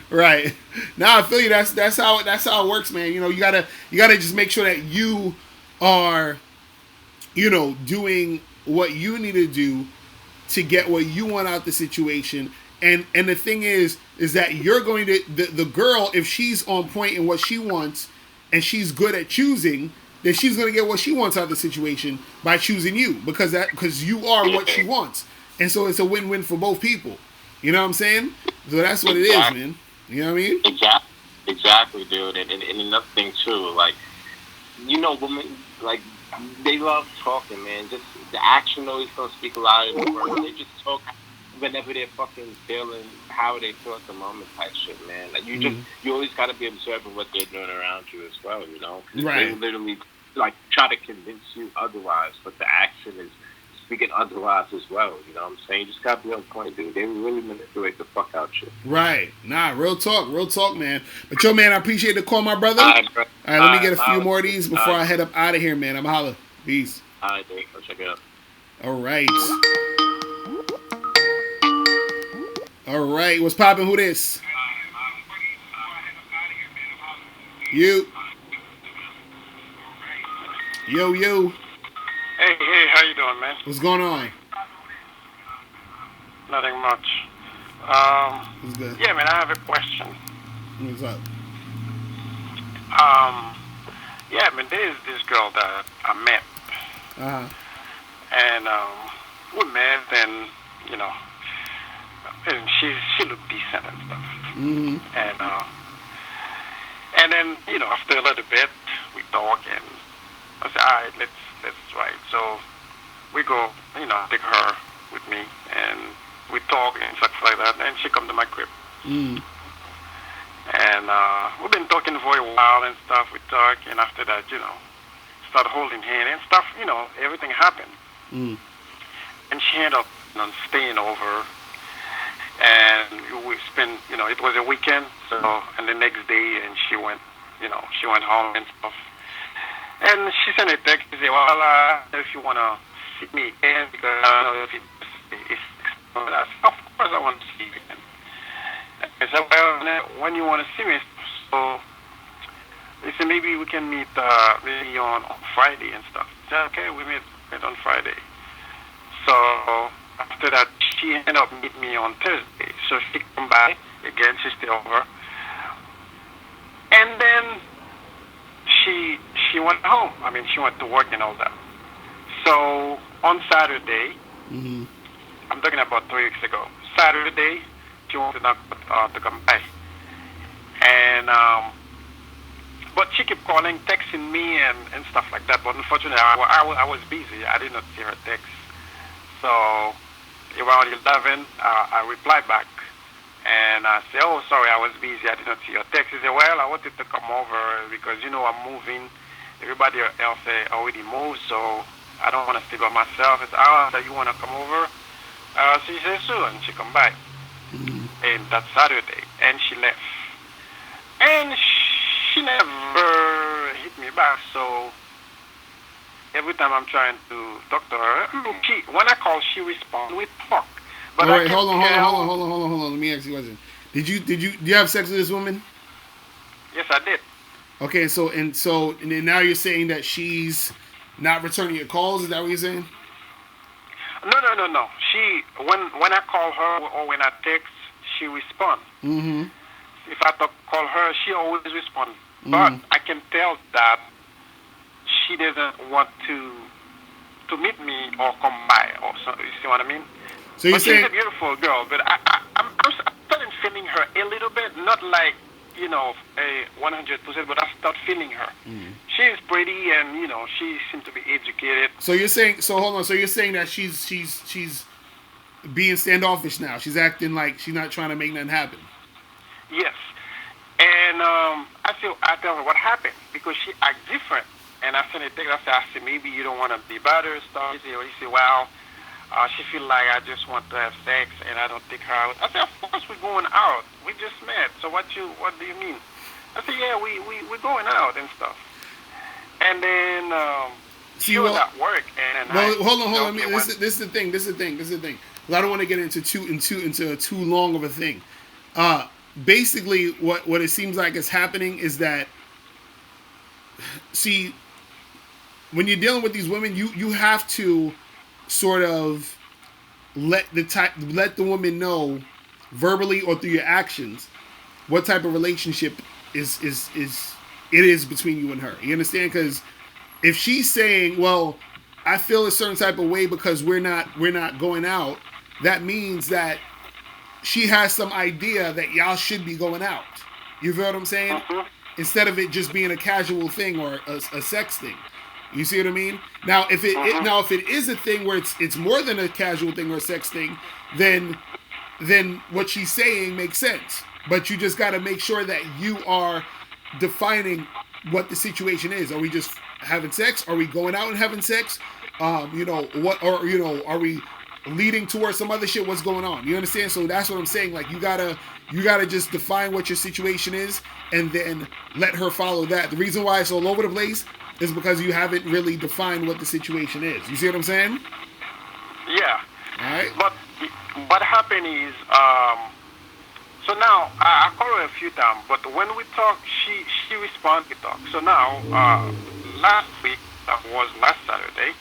Right. Now I feel you. That's how it works, man. You gotta just make sure that you are, doing what you need to do to get what you want out the situation. And the thing is that you're going to the girl, if she's on point in what she wants and she's good at choosing, then she's going to get what she wants out of the situation by choosing you, because you are what she wants. And so it's a win-win for both people. You know what I'm saying? So that's what it is, man. You know what I mean? Exactly, dude. And another thing too, like, women, like, they love talking, man. Just the action always gonna speak louder than the words. They just talk whenever they're fucking feeling how they feel at the moment type shit, man. Like you always gotta be observing what they're doing around you as well, you know? Right. They literally like try to convince you otherwise, but the action is speaking otherwise as well. You know what I'm saying? You just gotta be on point, dude. They really manipulate the fuck out you. Right. Nah, real talk, man. But yo, man, I appreciate the call, my brother. All right, bro. All right, let me get a few more of these before I head up out of here, man. I'm holla. Peace. All right, Dave. I'll check it out. All right. All right. What's poppin'? Who this? You. Yo. Hey, how you doing, man? What's going on? Nothing much. What's good? Yeah, man, I have a question. What's up? Yeah, man, there's this girl that I met. And we met, and you know, and she looked decent and stuff. And then you know, after a little bit, we talk, and I said, all right, let's try it. So we go, you know, take her with me, and we talk and stuff like that, and she come to my crib. And we've been talking for a while and stuff. We talk, and after that, you know, start holding hand and stuff. You know, everything happened. And she ended up, you know, staying over, and we spent, you know, it was a weekend. So, and the next day, and she went, you know, she went home and stuff. And she sent a text and said, well, if you want to see me again, because I don't know if it's I said, of course I want to see you again. I said, well, when you want to see me, so they said, maybe we can meet maybe on Friday and stuff. I said, okay, we meet on Friday. So after that, she ended up meeting me on Thursday. So she come by again, she stayed over. And then she went home. I mean, she went to work and all that. So on Saturday, I'm talking about 3 weeks ago. Saturday, she wanted to come by, and but she kept calling, texting me, and stuff like that. But unfortunately, I was busy. I did not see her text. So around 11, I replied back, and I said, "Oh, sorry, I was busy. I did not see your text." She said, "Well, I wanted to come over because you know I'm moving. Everybody else already moved, so I don't want to stay by myself." I said, "Oh, you want to come over?" She said, "Sure," and she come back. And that Saturday, and she left. And she never hit me back, so every time I'm trying to talk to her, when I call, she responds, we talk. But all right, hold on. Let me ask you a question. Do you have sex with this woman? Yes, I did. Okay, so and then now you're saying that she's not returning your calls. Is that what you're saying? No. She when I call her or when I text, she responds. If I call her, she always responds. But I can tell that she doesn't want to meet me or come by. Or so, you see what I mean? So you're saying she's a beautiful girl, but I'm starting feeling her a little bit, not like you know a 100%, but I start feeling her. She's pretty, and you know she seems to be educated. So you're saying, so hold on. So you're saying that she's being standoffish now. She's acting like she's not trying to make nothing happen. Yes, and I tell her what happened because she acts different, and I sent a text. I said maybe you don't want to be better stuff. He said, well, she feel like I just want to have sex and I don't take her out. I said, of course we're going out. We just met. So what do you mean? I said, yeah, we're going out and stuff. And then she was at work, and hold on. This is the thing. Because I don't want to get into too long of a thing. Basically, what it seems like is happening is that, see, when you're dealing with these women, you have to sort of let the woman know verbally or through your actions what type of relationship is between you and her. You understand? Because if she's saying, well, I feel a certain type of way because we're not going out, that means that she has some idea that y'all should be going out. You feel what I'm saying? Instead of it just being a casual thing or a sex thing. You see what I mean? Now, if it is a thing where it's more than a casual thing or a sex thing, then what she's saying makes sense. But you just got to make sure that you are defining what the situation is. Are we just having sex? Are we going out and having sex? What, or are we leading towards some other shit? What's going on? You understand? So that's what I'm saying. Like, you gotta just define what your situation is, and then let her follow that. The reason why it's all over the place is because you haven't really defined what the situation is. You see what I'm saying? Yeah. All right. But what happened is, so now I call her a few times, but when we talk, she responds to talk. So now, last week, that was last Saturday,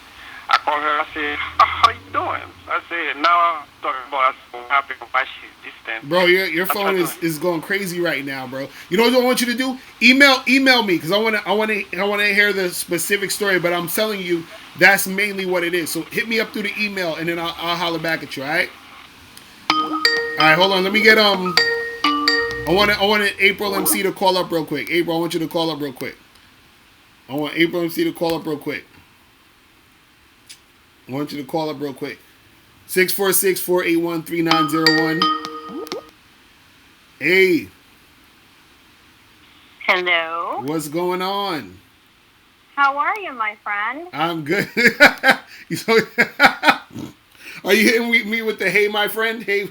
I called her. I said, "How you doing?" I said, "Now I'm talking about what happened, why she's distant." Bro, your phone is going crazy right now, bro. You know what I want you to do? Email me, because I want to hear the specific story. But I'm telling you, that's mainly what it is. So hit me up through the email, and then I'll holler back at you. All right. All right, hold on. Let me get I want April MC to call up real quick. April, I want you to call up real quick. I want April MC to call up real quick. I want you to call up real quick. 646-481-3901. Hey. Hello. What's going on? How are you, my friend? I'm good. Are you hitting me with the hey, my friend? Hey.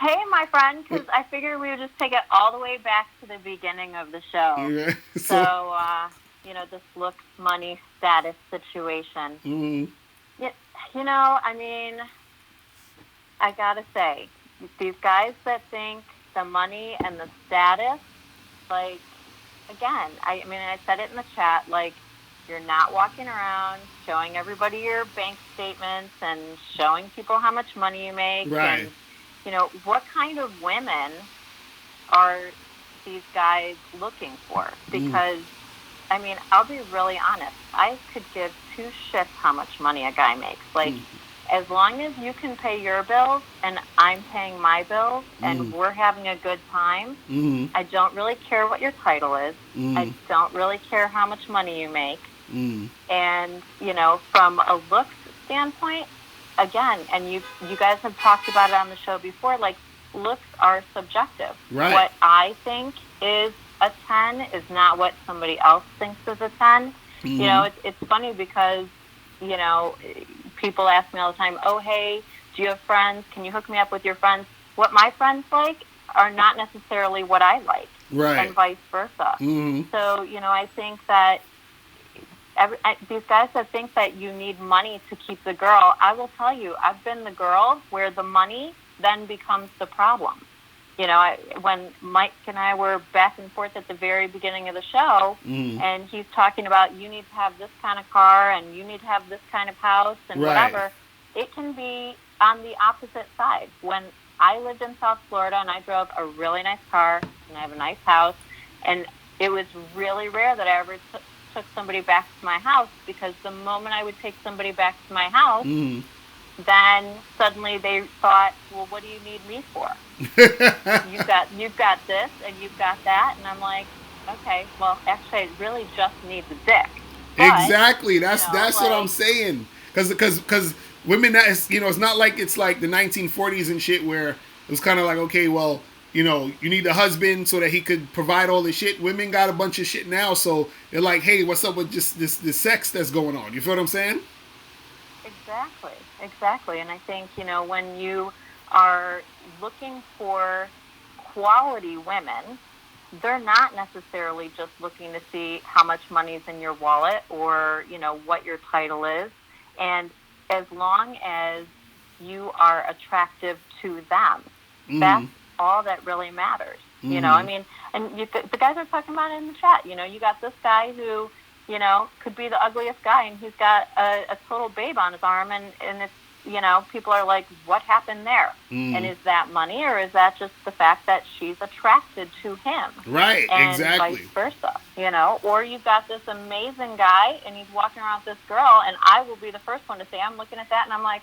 Hey, my friend, because I figured we would just take it all the way back to the beginning of the show. Yeah. So, this looks, money, status situation. Mm-hmm. I mean, I gotta say, these guys that think the money and the status, like, again, I said it in the chat, like, you're not walking around showing everybody your bank statements and showing people how much money you make. Right. And, what kind of women are these guys looking for? Because, I'll be really honest. I could give two shits how much money a guy makes. Like, as long as you can pay your bills and I'm paying my bills and we're having a good time, I don't really care what your title is. I don't really care how much money you make. And, from a looks standpoint, again, and you guys have talked about it on the show before, like, looks are subjective. Right. What I think is a 10 is not what somebody else thinks is a 10. It's funny because, people ask me all the time, oh, hey, do you have friends? Can you hook me up with your friends? What my friends like are not necessarily what I like. Right. And vice versa. So, I think that these guys that think that you need money to keep the girl, I will tell you, I've been the girl where the money then becomes the problem. When Mike and I were back and forth at the very beginning of the show, and he's talking about you need to have this kind of car and you need to have this kind of house and whatever, it can be on the opposite side. When I lived in South Florida and I drove a really nice car and I have a nice house, and it was really rare that I ever took somebody back to my house, because the moment I would take somebody back to my house, then suddenly they thought, well, what do you need me for? you've got this and you've got that, and I'm like, okay, well, actually, I really just need the dick. But, exactly. That's what I'm saying. Because women, it's not like it's like the 1940s and shit where it was kind of like, okay, well, you need a husband so that he could provide all this shit. Women got a bunch of shit now, so they're like, hey, what's up with just this sex that's going on? You feel what I'm saying? Exactly. And I think, when you are looking for quality women, they're not necessarily just looking to see how much money is in your wallet or, what your title is. And as long as you are attractive to them, that's all that really matters. And the guys are talking about it in the chat. You got this guy who, could be the ugliest guy, and he's got a total babe on his arm, and it's, people are like, what happened there? And is that money, or is that just the fact that she's attracted to him? Right, and exactly. vice versa, or you've got this amazing guy, and he's walking around with this girl, and I will be the first one to say, I'm looking at that, and I'm like,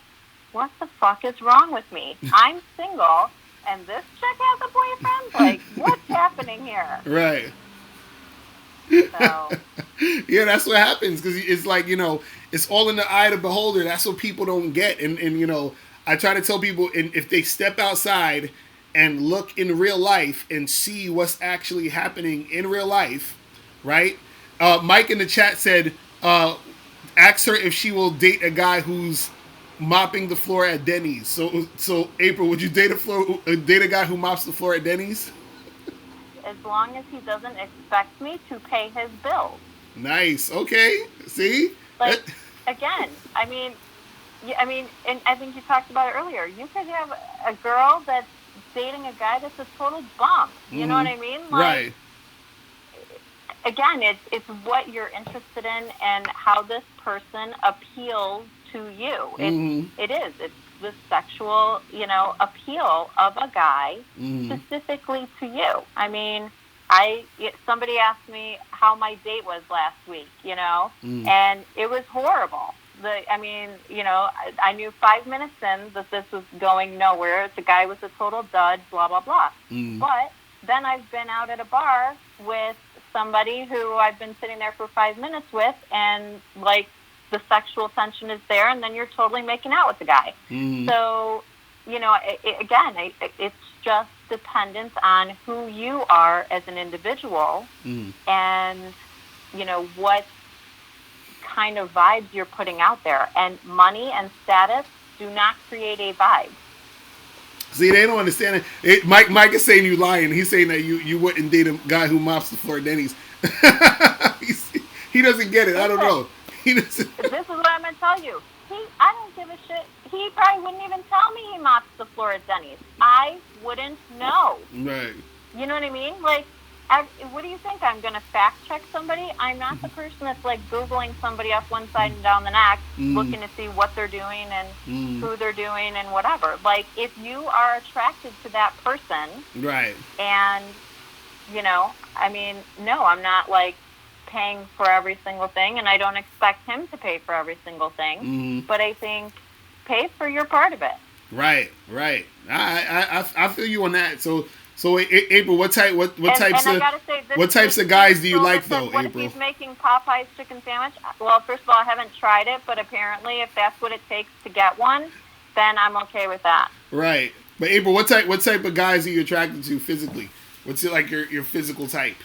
what the fuck is wrong with me? I'm single, and this chick has a boyfriend? Like, what's happening here? Right. So, Yeah, that's what happens because it's like it's all in the eye of the beholder. That's what people don't get, and I try to tell people, and if they step outside and look in real life and see what's actually happening in real life, right? Mike in the chat said, ask her if she will date a guy who's mopping the floor at Denny's. So April, would you date a guy who mops the floor at Denny's? As long as he doesn't expect me to pay his bills. Nice. Okay. See? Like, again, I mean, and I think you talked about it earlier. You could have a girl that's dating a guy that's a total bum. You know what I mean? Like, right. Again, it's what you're interested in and how this person appeals to you. It is. It's the sexual, appeal of a guy specifically to you. I mean, somebody asked me how my date was last week, and it was horrible. I knew 5 minutes in that this was going nowhere. The guy was a total dud, blah, blah, blah. But then I've been out at a bar with somebody who I've been sitting there for 5 minutes with, and like the sexual tension is there, and then you're totally making out with the guy. So, it's just dependent on who you are as an individual and, what kind of vibes you're putting out there. And money and status do not create a vibe. See, they don't understand it. Mike is saying you lying. He's saying that you wouldn't date a guy who mops the floor at Denny's. He doesn't get it. I don't know. This is what I'm going to tell you. I don't give a shit. He probably wouldn't even tell me he mops the floor at Denny's. I wouldn't know. Right. You know what I mean? Like, what do you think? I'm going to fact check somebody? I'm not the person that's like Googling somebody up one side and down the neck, looking to see what they're doing and who they're doing and whatever. Like, if you are attracted to that person, right? And no, I'm not like paying for every single thing, and I don't expect him to pay for every single thing. But I think pay for your part of it. Right. I feel you on that. So April, what types of guys do you like though, April? What if he's making Popeye's chicken sandwich? Well, first of all, I haven't tried it, but apparently, if that's what it takes to get one, then I'm okay with that. Right. But April, what type of guys are you attracted to physically? What's it like your physical type?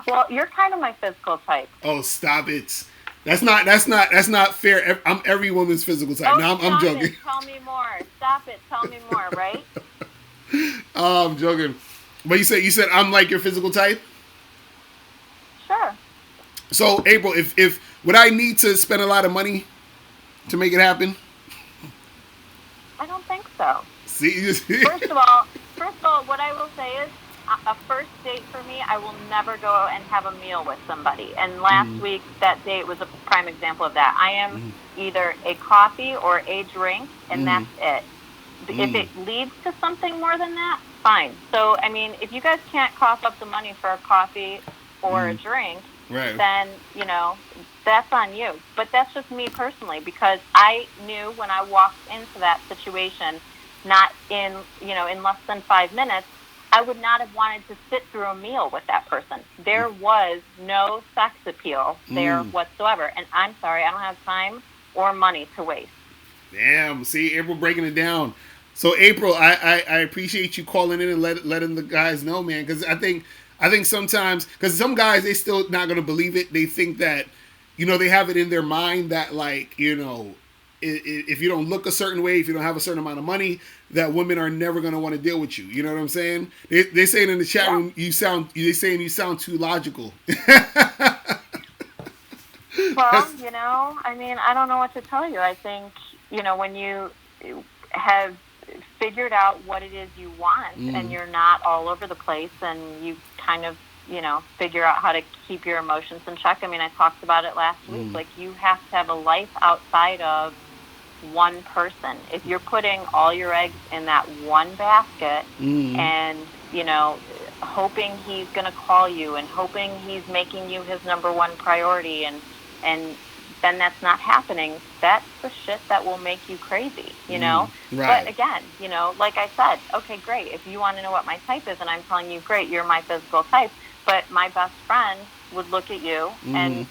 Well, you're kind of my physical type. Oh, stop it. That's not fair. I'm every woman's physical type. Oh, no, I'm joking. Tell me more. Stop it. Tell me more, right? Oh, I'm joking. But you said I'm like your physical type? Sure. So, April, if would I need to spend a lot of money to make it happen? I don't think so. See? First of all, what I will say is, a first date for me, I will never go and have a meal with somebody. And last week, that date was a prime example of that. I am either a coffee or a drink, and that's it. If it leads to something more than that, fine. So, if you guys can't cough up the money for a coffee or a drink, right, then, that's on you. But that's just me personally, because I knew when I walked into that situation, not in less than 5 minutes, I would not have wanted to sit through a meal with that person. There was no sex appeal there whatsoever. And I'm sorry, I don't have time or money to waste. Damn, see, April breaking it down. So, April, I appreciate you calling in and letting the guys know, man, because I think sometimes, because some guys, they still not going to believe it. They think that, they have it in their mind that, like, if you don't look a certain way, if you don't have a certain amount of money, that women are never going to want to deal with you. You know what I'm saying? They're saying in the chat room, you sound too logical. Well, I don't know what to tell you. I think, when you have figured out what it is you want and you're not all over the place and you kind of, figure out how to keep your emotions in check. I talked about it last week. Like, you have to have a life outside of one person. If you're putting all your eggs in that one basket and, hoping he's going to call you and hoping he's making you his number one priority and then that's not happening. That's the shit that will make you crazy, you know? Right. But again, you know, like I said, okay, great. If you want to know what my type is and I'm telling you, great, you're my physical type. But my best friend would look at you and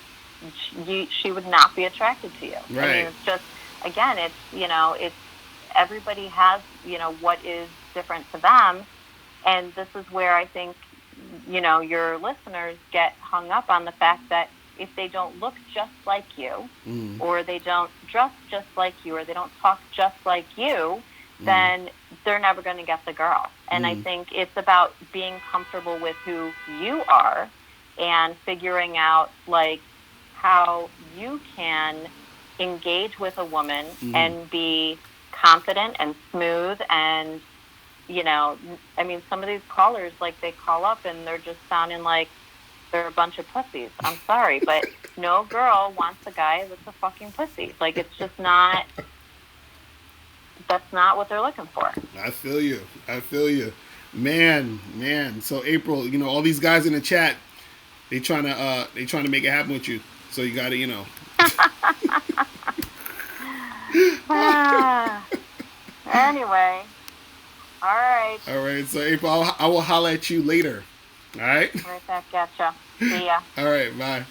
she would not be attracted to you. Right. I mean, it's just, again, it's, you know, it's, everybody has, you know, what is different to them. And this is where I think, you know, your listeners get hung up on the fact that if they don't look just like you, or they don't dress just like you, or they don't talk just like you, then they're never going to get the girl. And I think it's about being comfortable with who you are and figuring out, like, how you can engage with a woman and be confident and smooth. And, you know, I mean, some of these callers, like, they call up and they're just sounding like they're a bunch of pussies. I'm sorry, but no girl wants a guy that's a fucking pussy. Like, it's just not, that's not what they're looking for. I feel you. Man. So April, you know, all these guys in the chat, they trying to make it happen with you. So you gotta, you know. Anyway. All right. So April, I will holler at you later. All right. Right back at ya. See ya. All right. Bye.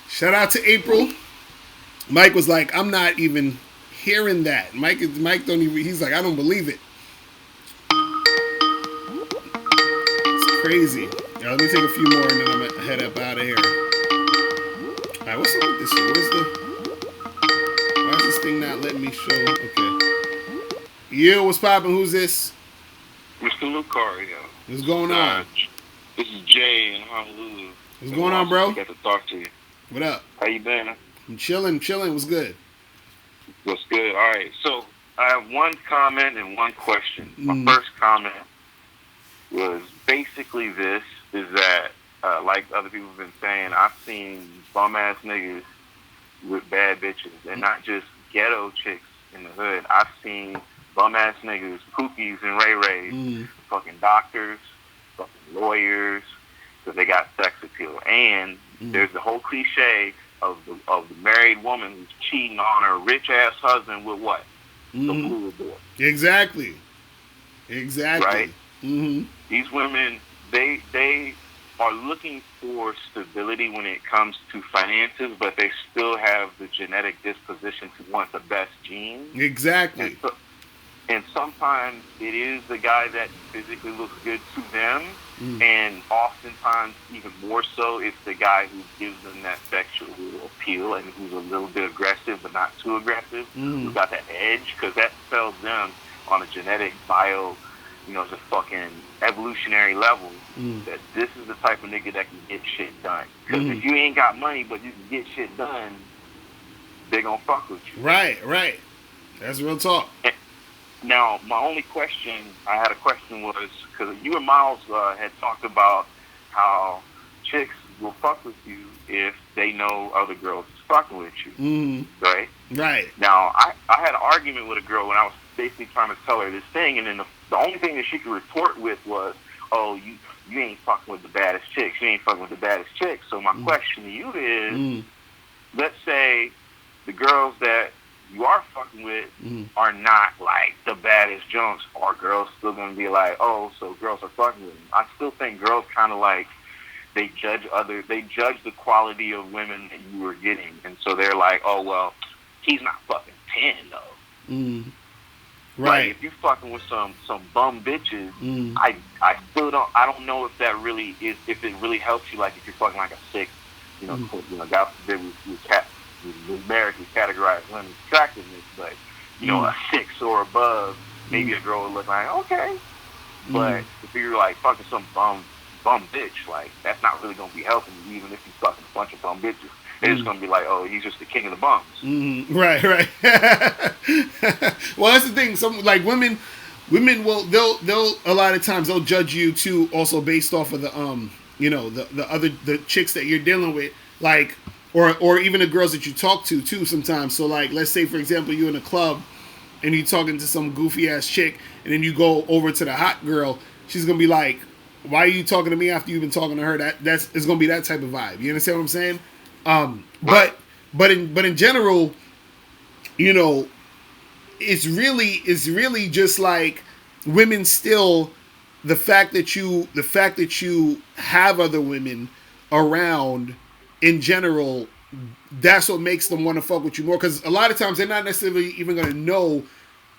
Shout out to April. Mike was like, I'm not even hearing that. Mike don't even. He's like, I don't believe it. It's crazy. Now, let me take a few more and then I'm gonna head up out of here. All right. What's up with this shit? Why is this thing not letting me show? Okay. Yo, what's poppin'? Who's this? Mr. Locario. What's going on? This is Jay in Honolulu. What's going on, bro? I got to talk to you. What up? How you been? I'm chilling. What's good? What's good? All right. So I have one comment and one question. My first comment was basically this, is that, like other people have been saying, I've seen bum-ass niggas with bad bitches, and not just ghetto chicks in the hood. I've seen bum-ass niggas, pookies and ray-rays, fucking doctors, fucking lawyers, because they got sex appeal. And there's the whole cliche of the married woman who's cheating on her rich-ass husband with what? The pool boy. Exactly. Right? These women, they are looking for stability when it comes to finances, but they still have the genetic disposition to want the best genes. Exactly. And sometimes it is the guy that physically looks good to them, and oftentimes, even more so, it's the guy who gives them that sexual appeal and who's a little bit aggressive but not too aggressive, who's got that edge, because that tells them on a genetic, just fucking evolutionary level that this is the type of nigga that can get shit done. Because if you ain't got money but you can get shit done, they're gonna fuck with you. Right. That's real talk. Now, my only question, I had a question was, because you and Miles had talked about how chicks will fuck with you if they know other girls is fucking with you, right? Right. Now, I had an argument with a girl when I was basically trying to tell her this thing, and then the only thing that she could retort with was, oh, you ain't fucking with the baddest chicks. You ain't fucking with the baddest chicks. So my question to you is, let's say the girls that you are fucking with are not like the baddest junks, are girls still going to be like, oh, so girls are fucking with them? I still think girls kind of like, they judge the quality of women that you are getting, and so they're like, oh, well, he's not fucking 10 though. Right. Like, if you fucking with some bum bitches, I don't know if that really is, if it really helps you. Like if you're fucking like a 6, God forbid we numerically categorize women's attractiveness, but a 6 or above, maybe a girl would look like, okay. But if you're like fucking some bum bitch, like that's not really gonna be helping you, even if you fucking a bunch of bum bitches. They're just gonna be like, oh, he's just the king of the bums. Right. Well, that's the thing. Some like women will they'll a lot of times they'll judge you too, also based off of the chicks that you're dealing with, like or even the girls that you talk to too sometimes. So like, let's say for example you're in a club and you're talking to some goofy ass chick, and then you go over to the hot girl, she's gonna be like, why are you talking to me after you've been talking to her? It's gonna be that type of vibe. You understand what I'm saying? But in general, you know, it's really just like women still the fact that you have other women around in general, that's what makes them want to fuck with you more, because a lot of times they're not necessarily even going to know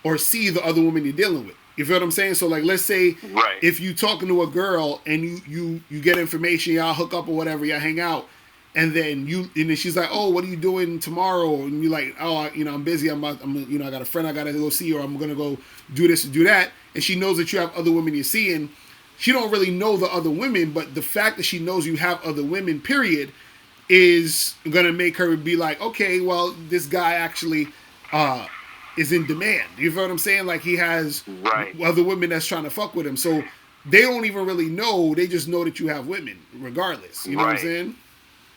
or see the other woman you're dealing with. You feel what I'm saying? So like, let's say Right. if you talking to a girl and you get information, y'all hook up or whatever, y'all hang out, and then she's like, oh, what are you doing tomorrow? And you're like, oh, I'm busy. I'm I got a friend I gotta go see, or I'm gonna go do this and do that. And she knows that you have other women you're seeing. She don't really know the other women, but the fact that she knows you have other women, period, is gonna make her be like, okay, well, this guy actually is in demand. You feel what I'm saying? Like, he has Right. other women that's trying to fuck with him. So they don't even really know. They just know that you have women, regardless. You know what I'm Right. saying?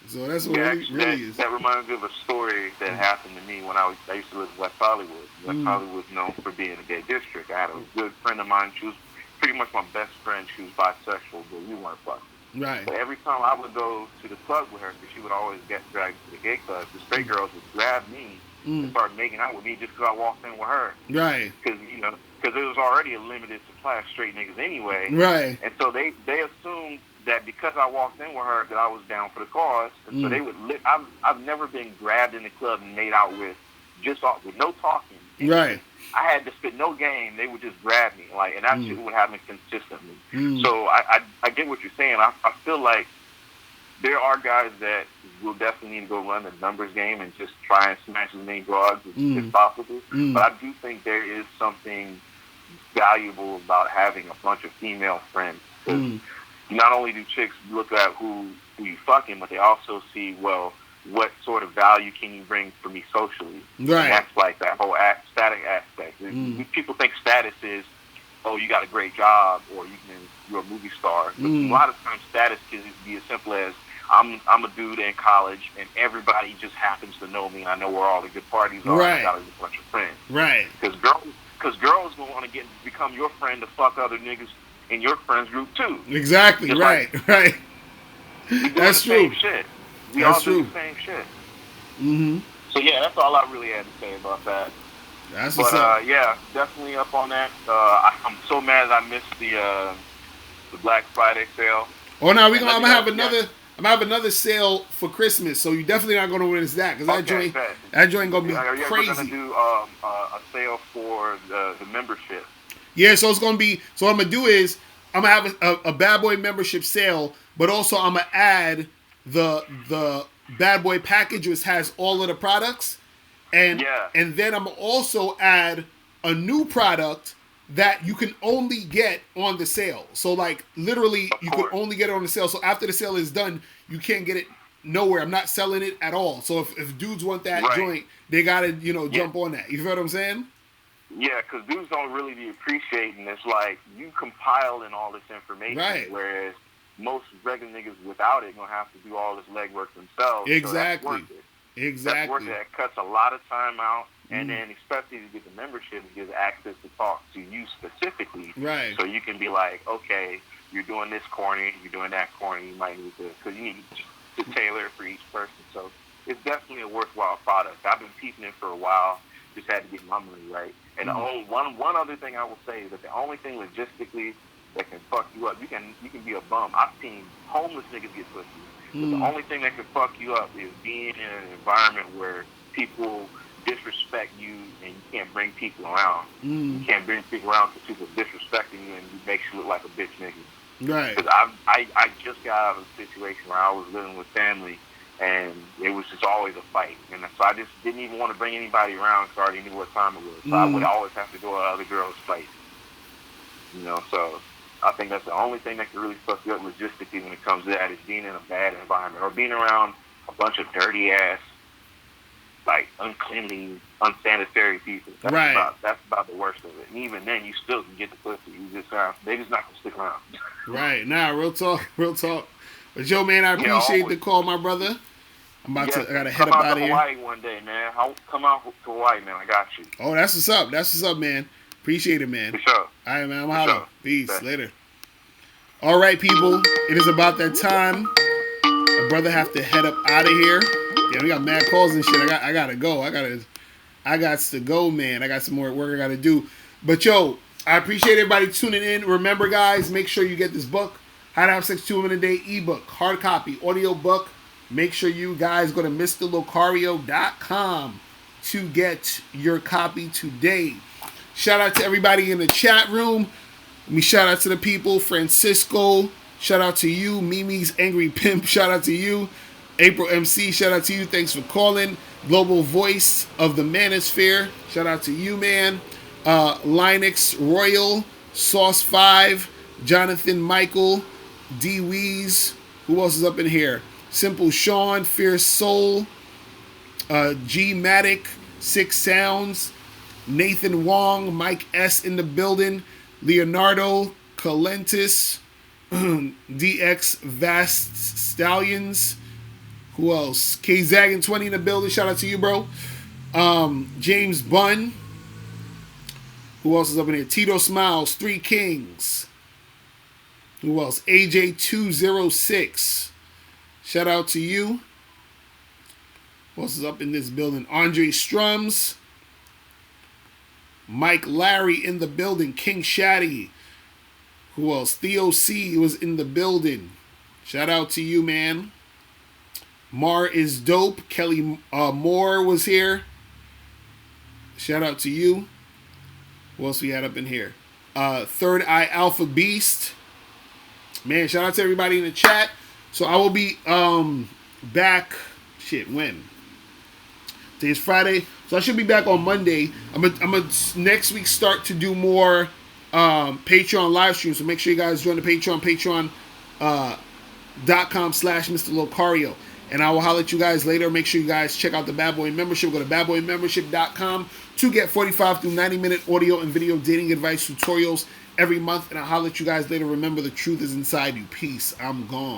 So that's what Yeah, it really is. that reminds me of a story that happened to me when I used to live in West Hollywood. West Hollywood was known for being a gay district. I had a good friend of mine. She was pretty much my best friend. She was bisexual, but we weren't fucking. Right. But every time I would go to the club with her, because she would always get dragged to the gay club, the straight girls would grab me and start making out with me just because I walked in with her. Right. Because it was already a limited supply of straight niggas anyway. Right. And so they assumed that because I walked in with her that I was down for the cause. And so they would I've never been grabbed in the club and made out with with no talking. Right. I had to spit no game. They would just grab me, and that shit would happen consistently. So I get what you're saying. I feel like there are guys that will definitely need to go run the numbers game and just try and smash as many broads as possible. But I do think there is something valuable about having a bunch of female friends. Not only do chicks look at who you fucking, but they also see, well, what sort of value can you bring for me socially? Right. And that's like that whole static aspect. People think status is, oh, you got a great job, or you're a movie star. But a lot of times status can be as simple as, I'm a dude in college, and everybody just happens to know me, and I know where all the good parties are. Right. And I got a bunch of friends. Right. Because girls will want to become your friend to fuck other niggas in your friends group too. Exactly. Just right. Right. That's true. Same shit. We That's all true. do the same shit. Mm-hmm. So yeah, that's all I really had to say about that. That's what's up. But yeah, definitely up on that. I'm so mad I missed the Black Friday sale. Oh no, I'm gonna have another sale for Christmas, so you're definitely not gonna win that, because that joint gonna be crazy. We're gonna do a sale for the membership. Yeah, so it's gonna be. So what I'm gonna do is I'm gonna have a Bad Boy membership sale, but also I'm gonna add the Bad Boy package, which has all of the products, and then I'm gonna also add a new product that you can only get on the sale. So like literally, you can only get it on the sale. So after the sale is done, you can't get it nowhere. I'm not selling it at all. So if dudes want that joint, they gotta jump on that. You feel what I'm saying? Yeah, because dudes don't really be appreciating this. Like, you compiling all this information, whereas most regular niggas without it gonna have to do all this legwork themselves. Exactly. So that's worth it. Exactly. That's worth it. That cuts a lot of time out, and then especially if you get the membership, it gives access to talk to you specifically. Right. So you can be like, okay, you're doing this corny, you're doing that corny. You might need to, because you need to tailor it for each person. So it's definitely a worthwhile product. I've been peeping it for a while. Just had to get my money right. And one other thing I will say is that the only thing logistically that can fuck you up, you can be a bum. I've seen homeless niggas get pussy. But the only thing that can fuck you up is being in an environment where people disrespect you and you can't bring people around. You can't bring people around because people disrespecting you and it makes you look like a bitch nigga. Right. Because I just got out of a situation where I was living with family, and it was just always a fight. And so I just didn't even want to bring anybody around because I already knew what time it was. So I would always have to go to other girls' place. So I think that's the only thing that can really fuck you up logistically when it comes to that, is being in a bad environment or being around a bunch of dirty-ass, like, uncleanly, unsanitary people. That's about the worst of it. And even then, you still can get the pussy. They just not going to stick around. Right. Nah, real talk. But yo, man, I appreciate the call, my brher. I gotta head up out of here. Come out to Hawaii one day, man. Come out to Hawaii, man. I got you. Oh, that's what's up. That's what's up, man. Appreciate it, man. For sure. All right, man. I'm holla. Peace. Later. All right, people. It is about that time. My brother have to head up out of here. Yeah, we got mad calls and shit. I gotta go. I got to go, man. I got some more work I gotta do. But yo, I appreciate everybody tuning in. Remember, guys, make sure you get this book, How to Have Sex 2 Women a Day ebook, hard copy, audio book. Make sure you guys go to MrLocario.com to get your copy today. Shout out to everybody in the chat room. Let me shout out to the people. Francisco, shout out to you. Mimi's Angry Pimp, shout out to you. April MC, shout out to you. Thanks for calling. Global Voice of the Manosphere, shout out to you, man. Linux Royal, Sauce 5, Jonathan Michael, D Weeze. Who else is up in here? Simple Sean, Fierce Soul, G Matic, Six Sounds, Nathan Wong, Mike S in the building, Leonardo Calentis, DX Vast Stallions. Who else? K Zaggin 20 in the building. Shout out to you, bro. James Bunn. Who else is up in here? Tito Smiles, Three Kings. Who else? AJ206. Shout out to you. Who else is up in this building? Andre Strums. Mike Larry in the building. King Shaddy. Who else? Theo C was in the building. Shout out to you, man. Mar is dope. Kelly Moore was here. Shout out to you. What else we had up in here? Third Eye Alpha Beast. Man, shout out to everybody in the chat. So I will be back. Shit, when? Today's Friday. So I should be back on Monday. I'm gonna next week start to do more Patreon live streams. So make sure you guys join the Patreon. Patreon.com/Mr. Locario. And I will holler at you guys later. Make sure you guys check out the Bad Boy membership. Go to badboymembership.com to get 45 through 90-minute audio and video dating advice tutorials every month. And I'll holler at you guys later. Remember, the truth is inside you. Peace. I'm gone.